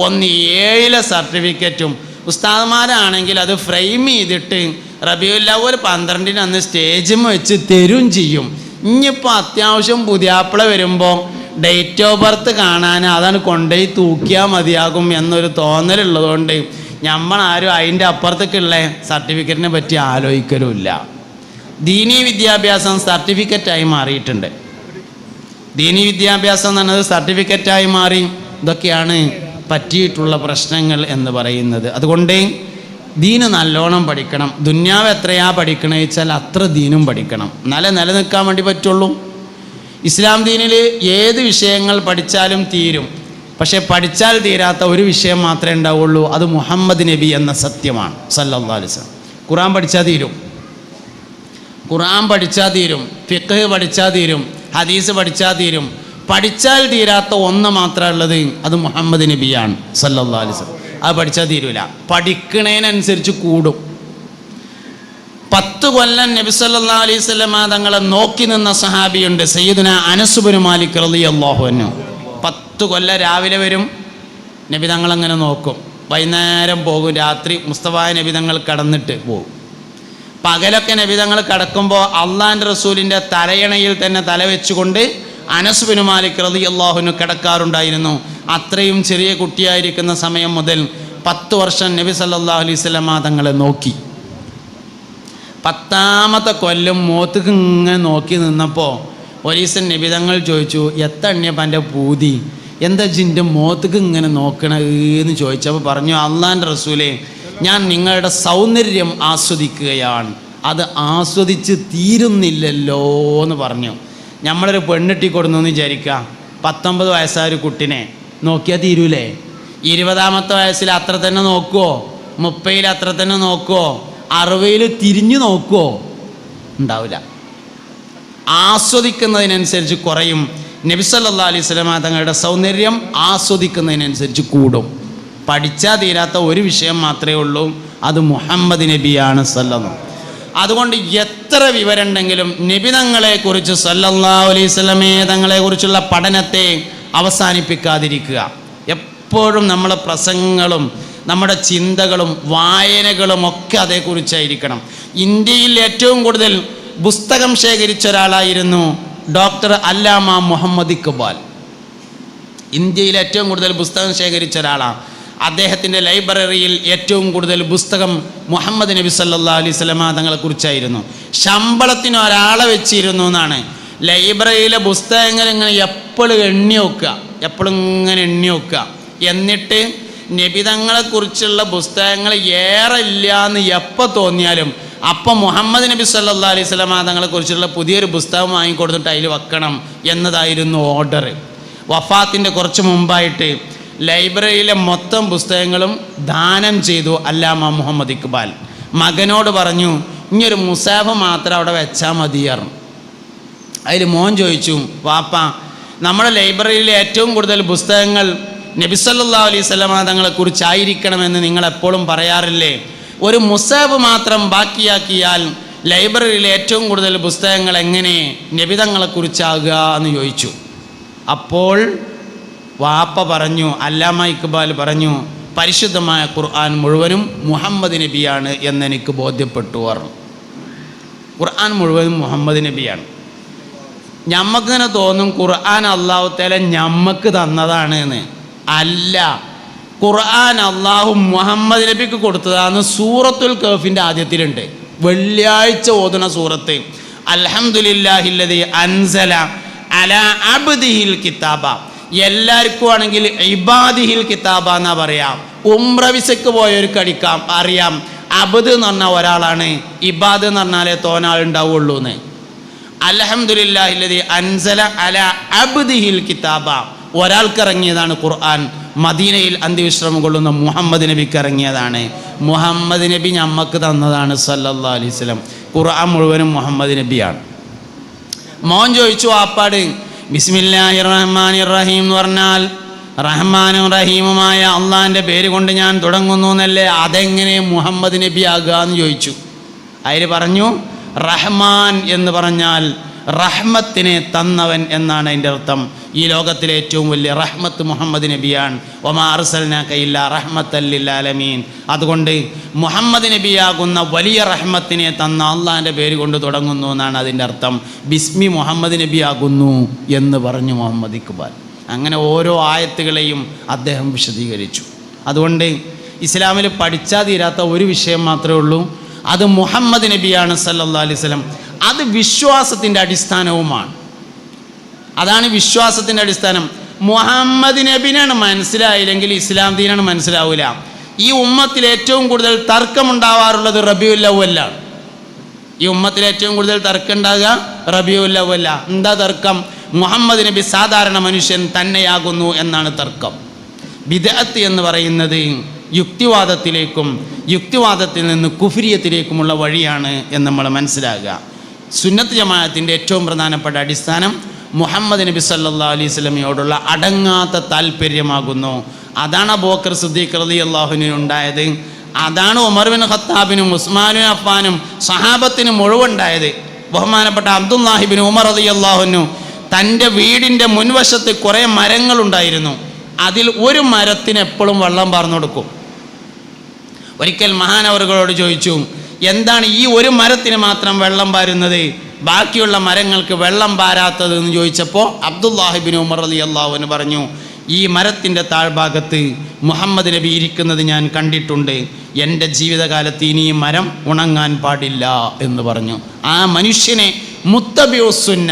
ഒന്ന് 7ലെ സർട്ടിഫിക്കറ്റും. ഉസ്താദന്മാരാണെങ്കിൽ അത് ഫ്രെയിം ചെയ്തിട്ട് റബീഉൽ അവ്വൽ 12-ന് അന്ന് സ്റ്റേജിൽ വെച്ച് തരും ചെയ്യും. ഇനിയിപ്പോൾ അത്യാവശ്യം പുതിയാപ്പിള വരുമ്പോൾ ഡേറ്റ് ഓഫ് ബർത്ത് കാണാൻ അതാണ് കൊണ്ടുപോയി തൂക്കിയാൽ മതിയാകും എന്നൊരു തോന്നലുള്ളതുകൊണ്ട് നമ്മളാരും അതിൻ്റെ അപ്പുറത്തേക്കുള്ള സർട്ടിഫിക്കറ്റിനെ പറ്റി ആലോചിക്കലുമില്ല. ദീനീ വിദ്യാഭ്യാസം സർട്ടിഫിക്കറ്റായി മാറിയിട്ടുണ്ട്. ദീനീ വിദ്യാഭ്യാസം എന്ന് പറഞ്ഞത് സർട്ടിഫിക്കറ്റായി മാറി. ഇതൊക്കെയാണ് പറ്റിയിട്ടുള്ള പ്രശ്നങ്ങൾ എന്ന് പറയുന്നത്. അതുകൊണ്ട് ദീന് നല്ലോണം പഠിക്കണം. ദുന്യാവ് എത്രയാ പഠിക്കണമെന്ന് വെച്ചാൽ അത്ര ദീനും പഠിക്കണം, എന്നാലേ നിലനിൽക്കാൻ വേണ്ടി പറ്റുള്ളൂ. ഇസ്ലാം ദീനിൽ ഏത് വിഷയങ്ങൾ പഠിച്ചാലും തീരും. പക്ഷേ പഠിച്ചാൽ തീരാത്ത ഒരു വിഷയം മാത്രമേ ഉണ്ടാവുള്ളൂ. അത് മുഹമ്മദ് നബി എന്ന സത്യമാണ് സല്ലല്ലാഹു അലൈഹി വസല്ലം. ഖുർആൻ പഠിച്ചാൽ തീരും, ഫിഖ് പഠിച്ചാൽ തീരും, ഹദീസ് പഠിച്ചാൽ തീരും. പഠിച്ചാൽ തീരാത്ത ഒന്ന് മാത്രമേ ഉള്ളത്, അത് മുഹമ്മദ് നബിയാണ് സല്ലല്ലാഹു അലൈഹി വസല്ലം. അത് പഠിച്ചാൽ തീരൂല. പഠിക്കണതിനനുസരിച്ച് കൂടും. 10 കൊല്ലം നബി സല്ലല്ലാഹു അലൈഹി വസല്ലം തങ്ങളെ നോക്കി നിന്ന സഹാബിയുണ്ട്, സയ്യിദുനാ അനസ് ഇബ്നു മാലിക് റളിയല്ലാഹു അൻഹു. 10 കൊല്ലം രാവിലെ വരും, നബി തങ്ങളങ്ങനെ നോക്കും. വൈകുന്നേരം പോകും, രാത്രി മുസ്തഫ നബി തങ്ങൾ കടന്നിട്ട് പോകും. പകലൊക്കെ നബി തങ്ങൾ കിടക്കുമ്പോൾ അള്ളാഹിൻ്റെ റസൂലിൻ്റെ തലയണയിൽ തന്നെ തല വെച്ചുകൊണ്ട് അനസ് ഇബ്നു മാലിക് റളിയല്ലാഹു അൻഹു കിടക്കാറുണ്ടായിരുന്നു. അത്രയും ചെറിയ കുട്ടിയായിരിക്കുന്ന സമയം മുതൽ 10 വർഷം നബി സല്ലല്ലാഹു അലൈഹി വസല്ലം തങ്ങളെ നോക്കി. 10ാമത്തെ കൊല്ലം മോത്തേക്ക് ഇങ്ങനെ നോക്കി നിന്നപ്പോൾ ഒരു ദിവസം നബി തങ്ങൾ ചോദിച്ചു, എത്തണ്ണിയപ്പം എൻ്റെ പൂതി, എന്താ ജിൻ്റെ മോത്തേക്ക് ഇങ്ങനെ നോക്കണെന്ന് ചോദിച്ചപ്പോൾ പറഞ്ഞു, അള്ളാഹിൻ്റെ റസൂലേ, ഞാൻ നിങ്ങളുടെ സൗന്ദര്യം ആസ്വദിക്കുകയാണ്, അത് ആസ്വദിച്ച് തീരുന്നില്ലല്ലോ എന്ന് പറഞ്ഞു. നമ്മളൊരു പെണ്ണിട്ടി കൊടുന്നു എന്ന് വിചാരിക്കുക. 19 വയസ്സായ ഒരു കുട്ടിനെ നോക്കിയാൽ തീരൂലേ? 20ാമത്തെ വയസ്സിൽ അത്ര തന്നെ നോക്കുമോ? 30-ൽ അത്ര തന്നെ നോക്കുമോ? 60-ൽ തിരിഞ്ഞു നോക്കുമോ? ഉണ്ടാവില്ല. ആസ്വദിക്കുന്നതിനനുസരിച്ച് കുറയും. നബി സല്ലല്ലാഹു അലൈഹി വസല്ലം തങ്ങളുടെ സൗന്ദര്യം ആസ്വദിക്കുന്നതിനനുസരിച്ച് കൂടും. പഠിച്ചാൽ തീരാത്ത ഒരു വിഷയം മാത്രമേ ഉള്ളൂ, അത് മുഹമ്മദ് നബിയാണ് സല്ലല്ലാഹു. അതുകൊണ്ട് എത്ര വിവരം ഉണ്ടെങ്കിലും നബി തങ്ങളെക്കുറിച്ച് സല്ലല്ലാഹു അലൈഹി വസല്ലമയെ തങ്ങളെക്കുറിച്ചുള്ള പഠനത്തെ അവസാനിപ്പിക്കാതിരിക്കുക. എപ്പോഴും നമ്മളെ പ്രസംഗങ്ങളും നമ്മുടെ ചിന്തകളും വായനകളും ഒക്കെ അതേക്കുറിച്ചായിരിക്കണം. ഇന്ത്യയിൽ ഏറ്റവും കൂടുതൽ പുസ്തകം ശേഖരിച്ച ഒരാളായിരുന്നു ഡോക്ടർ അല്ലാമ മുഹമ്മദ് ഇഖ്ബാൽ. ഇന്ത്യയിൽ ഏറ്റവും കൂടുതൽ പുസ്തകം ശേഖരിച്ച ഒരാളാണ്. അദ്ദേഹത്തിൻ്റെ ലൈബ്രറിയിൽ ഏറ്റവും കൂടുതൽ പുസ്തകം മുഹമ്മദ് നബി സല്ലല്ലാഹു അലൈഹി വസല്ലം തങ്ങളെക്കുറിച്ചായിരുന്നു. ശമ്പളത്തിന് ഒരാളെ വെച്ചിരുന്നു എന്നാണ്. ലൈബ്രറിയിലെ പുസ്തകങ്ങൾ ഇങ്ങനെ എപ്പോഴും എണ്ണി വെക്കുക. എന്നിട്ട് നബിതങ്ങളെക്കുറിച്ചുള്ള പുസ്തകങ്ങൾ ഏറെ ഇല്ല എന്ന് എപ്പോൾ തോന്നിയാലും അപ്പം മുഹമ്മദ് നബി സല്ലല്ലാഹു അലൈഹി വസല്ലം തങ്ങളെക്കുറിച്ചുള്ള പുതിയൊരു പുസ്തകം വാങ്ങിക്കൊടുത്തിട്ട് അതിൽ വെക്കണം എന്നതായിരുന്നു ഓർഡർ. വഫാത്തിൻ്റെ കുറച്ച് മുമ്പായിട്ട് ലൈബ്രറിയിലെ മൊത്തം പുസ്തകങ്ങളും ദാനം ചെയ്തു അല്ലാമ മുഹമ്മദ് ഇഖ്ബാൽ. മകനോട് പറഞ്ഞു, ഇനിയൊരു മുസാഫ് മാത്രം അവിടെ വെച്ചാൽ മതിയായിരുന്നു. അതിൽ മോൻ ചോദിച്ചു, വാപ്പ, നമ്മുടെ ലൈബ്രറിയിലെ ഏറ്റവും കൂടുതൽ പുസ്തകങ്ങൾ നബി സല്ലല്ലാഹു അലൈഹി വസല്ലം തങ്ങളെക്കുറിച്ചായിരിക്കണമെന്ന് നിങ്ങളെപ്പോഴും പറയാറില്ലേ? ഒരു മുസാഫ് മാത്രം ബാക്കിയാക്കിയാൽ ലൈബ്രറിയിലെ ഏറ്റവും കൂടുതൽ പുസ്തകങ്ങൾ എങ്ങനെ നബി തങ്ങളെക്കുറിച്ചാകുക എന്ന് ചോദിച്ചു. അപ്പോൾ വാപ്പ പറഞ്ഞു, അല്ലാമ ഇഖ്ബാൽ പറഞ്ഞു, പരിശുദ്ധമായ ഖുർആൻ മുഴുവനും മുഹമ്മദ് നബിയാണ് എന്നെനിക്ക് ബോധ്യപ്പെട്ടു പറഞ്ഞു. ഖുർആൻ മുഴുവനും മുഹമ്മദ് നബിയാണ്. ഞമ്മക്കിങ്ങനെ തോന്നും ഖുർആൻ അല്ലാഹു തആല ഞമ്മക്ക് തന്നതാണ് എന്ന്. അല്ല, ഖുർആൻ അള്ളാഹു മുഹമ്മദ് നബിക്ക് കൊടുത്തതാണ്. സൂറത്തുൽ കഹ്ഫിൻ്റെ ആദ്യത്തിലുണ്ട്, വെള്ളിയാഴ്ച ഓതുന്ന സൂറത്ത്. അൽഹംദുലില്ലാഹില്ലദീ അൻസല അലാ അബ്ദിഹിൽ കിതാബ. എല്ലാവർക്കും ആണെങ്കിൽ ഇബാദിഹിൽ കിതാബ എന്നാ പറയാം. ഉംറ വിസക്ക് പോയവർക്ക് അടിക്കാം അറിയാം, അബ്ദ് എന്ന് പറഞ്ഞാൽ ഒരാളാണ്, ഇബാദ് എന്ന് പറഞ്ഞാലേ തോനാൾ ഉണ്ടാവുള്ളൂ എന്ന്. അൽഹംദുലില്ലാഹില്ലദീ അൻസല അലാ അബ്ദിഹിൽ കിതാബ, ഒരാൾക്ക് ഇറങ്ങിയതാണ് ഖുർആൻ. മദീനയിൽ അന്ത്യവിശ്രമം കൊള്ളുന്ന മുഹമ്മദ് നബിക്ക് ഇറങ്ങിയതാണ്. മുഹമ്മദ് നബി ഞമ്മക്ക് തന്നതാണ് സല്ലല്ലാഹു അലൈഹി വസല്ലം. ഖുർആൻ മുഴുവനും മുഹമ്മദ് നബിയാണ്. മോൻ ചോദിച്ചു വാപ്പാട്, ബിസ്മില്ലാഹിർ റഹ്മാനിർ റഹീം എന്ന് പറഞ്ഞാൽ റഹ്മാനും റഹീമുമായ അള്ളാഹിൻ്റെ പേര് കൊണ്ട് ഞാൻ തുടങ്ങുന്നു എന്നല്ലേ, അതെങ്ങനെ മുഹമ്മദ് നബി ആകുക എന്ന് ചോദിച്ചു. അതിൽ പറഞ്ഞു, റഹ്മാൻ എന്ന് പറഞ്ഞാൽ റഹ്മത്തിനെ തന്നവൻ എന്നാണ് അതിൻ്റെ അർത്ഥം. ഈ ലോകത്തിലെ ഏറ്റവും വലിയ റഹ്മത്ത് മുഹമ്മദ് നബിയാണ്. വമാ അർസൽനാക ഇല്ലാ റഹ്മത്തൽ ലിൽ ആലമീൻ. അതുകൊണ്ട് മുഹമ്മദ് നബിയാകുന്ന വലിയ റഹ്മത്തിനെ തന്ന അള്ളാഹിൻ്റെ പേര് കൊണ്ട് തുടങ്ങുന്നു എന്നാണ് അതിൻ്റെ അർത്ഥം. ബിസ്മി മുഹമ്മദ് നബിയാകുന്നു എന്ന് പറഞ്ഞു മുഹമ്മദ് ഇക്ബാൽ. അങ്ങനെ ഓരോ ആയത്തുകളെയും അദ്ദേഹം വിശദീകരിച്ചു. അതുകൊണ്ട് ഇസ്ലാമിൽ പഠിച്ചാൽ തീരാത്ത ഒരു വിഷയം മാത്രമേ ഉള്ളൂ, അത് മുഹമ്മദ് നബിയാണ് സല്ലല്ലാഹു അലൈഹി വസല്ലം. അത് വിശ്വാസത്തിൻ്റെ അടിസ്ഥാനവുമാണ്. അതാണ് വിശ്വാസത്തിൻ്റെ അടിസ്ഥാനം. മുഹമ്മദ് നബിനാണ് മനസ്സിലായില്ലെങ്കിൽ ഇസ്ലാം ദീനാണ് മനസ്സിലാവില്ല. ഈ ഉമ്മത്തിൽ ഏറ്റവും കൂടുതൽ തർക്കമുണ്ടാവാറുള്ളത് റബീഉൽ അവ്വലാണ്. ഈ ഉമ്മത്തിൽ ഏറ്റവും കൂടുതൽ തർക്കം ഉണ്ടാകുക റബീഉൽ അവ്വലാണ്. എന്താ തർക്കം? മുഹമ്മദ് നബി സാധാരണ മനുഷ്യൻ തന്നെയാകുന്നു എന്നാണ് തർക്കം. ബിദ്അത്ത് എന്ന് പറയുന്നത് യുക്തിവാദത്തിലേക്കും യുക്തിവാദത്തിൽ നിന്ന് കുഫ്രിയത്തിലേക്കുമുള്ള വഴിയാണ് എന്ന് നമ്മൾ മനസ്സിലാക്കുക. സുന്നത്ത് ജമാഅത്തിൻ്റെ ഏറ്റവും പ്രധാനപ്പെട്ട അടിസ്ഥാനം മുഹമ്മദ് നബി സല്ലല്ലാഹു അലൈഹി വസല്ലമയോടുള്ള അടങ്ങാത്ത താല്പര്യമാകുന്നു. അതാണ് അബൂബക്കർ സിദ്ദീഖ് റളിയല്ലാഹു അൻഹു ഉണ്ടായത്. അതാണ് ഉമർ ബിൻ ഖത്താബിനും ഉസ്മാനും അഫ്ഫാനും സഹാബത്തിനും മുഴുവുണ്ടായത്. ബഹുമാനപ്പെട്ട അബ്ദുല്ലാഹി ബിൻ ഉമർ റളിയല്ലാഹു അൻഹു തൻ്റെ വീടിൻ്റെ മുൻവശത്ത് കുറേ മരങ്ങളുണ്ടായിരുന്നു. അതിൽ ഒരു മരത്തിന് എപ്പോഴും വെള്ളം പാർന്നു കൊടുക്കും. ഒരിക്കൽ മഹാനവറുകളോട് ചോദിച്ചു, എന്താണ് ഈ ഒരു മരത്തിന് മാത്രം വെള്ളം പാരുന്നത്, ബാക്കിയുള്ള മരങ്ങൾക്ക് വെള്ളം പാരാത്തത് എന്ന് ചോദിച്ചപ്പോൾ അബ്ദുല്ലാഹി ബിൻ ഉമർ റളിയല്ലാഹു അൻഹു പറഞ്ഞു, ഈ മരത്തിൻ്റെ താഴ്ഭാഗത്ത് മുഹമ്മദ് നബി ഇരിക്കുന്നത് ഞാൻ കണ്ടിട്ടുണ്ട്. എൻ്റെ ജീവിതകാലത്ത് ഇനി ഈ മരം ഉണങ്ങാൻ പാടില്ല എന്ന് പറഞ്ഞു. ആ മനുഷ്യനെ മുത്തബിഉസ്സുന്ന,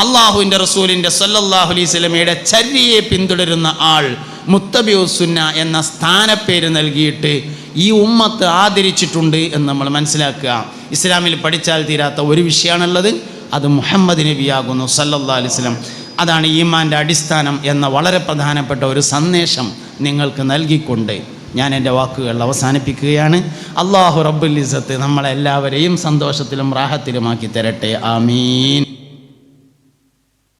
അള്ളാഹുവിൻ്റെ റസൂലിൻ്റെ സല്ലല്ലാഹു അലൈഹി വസല്ലമയുടെ ചര്യയെ പിന്തുടരുന്ന ആൾ, മുത്തബിഉസ്സുന്ന എന്ന സ്ഥാനപ്പേര് നൽകിയിട്ട് ഈ ഉമ്മത്ത് ആദരിച്ചിട്ടുണ്ട് എന്ന് നമ്മൾ മനസ്സിലാക്കുക. ഇസ്ലാമിൽ പഠിച്ചാൽ തീരാത്ത ഒരു വിഷയമാണുള്ളത്, അത് മുഹമ്മദ് നബിയാകുന്നു സല്ലല്ലാഹു അലൈഹി വസല്ലം. അതാണ് ഈമാൻ്റെ അടിസ്ഥാനം എന്ന വളരെ പ്രധാനപ്പെട്ട ഒരു സന്ദേശം നിങ്ങൾക്ക് നൽകിക്കൊണ്ട് ഞാൻ എൻ്റെ വാക്കുകൾ അവസാനിപ്പിക്കുകയാണ്. അല്ലാഹു റബ്ബുൽ ഇസ്സത്ത് നമ്മളെല്ലാവരെയും സന്തോഷത്തിലും റാഹത്തിലുമാക്കി തരട്ടെ. ആമീൻ.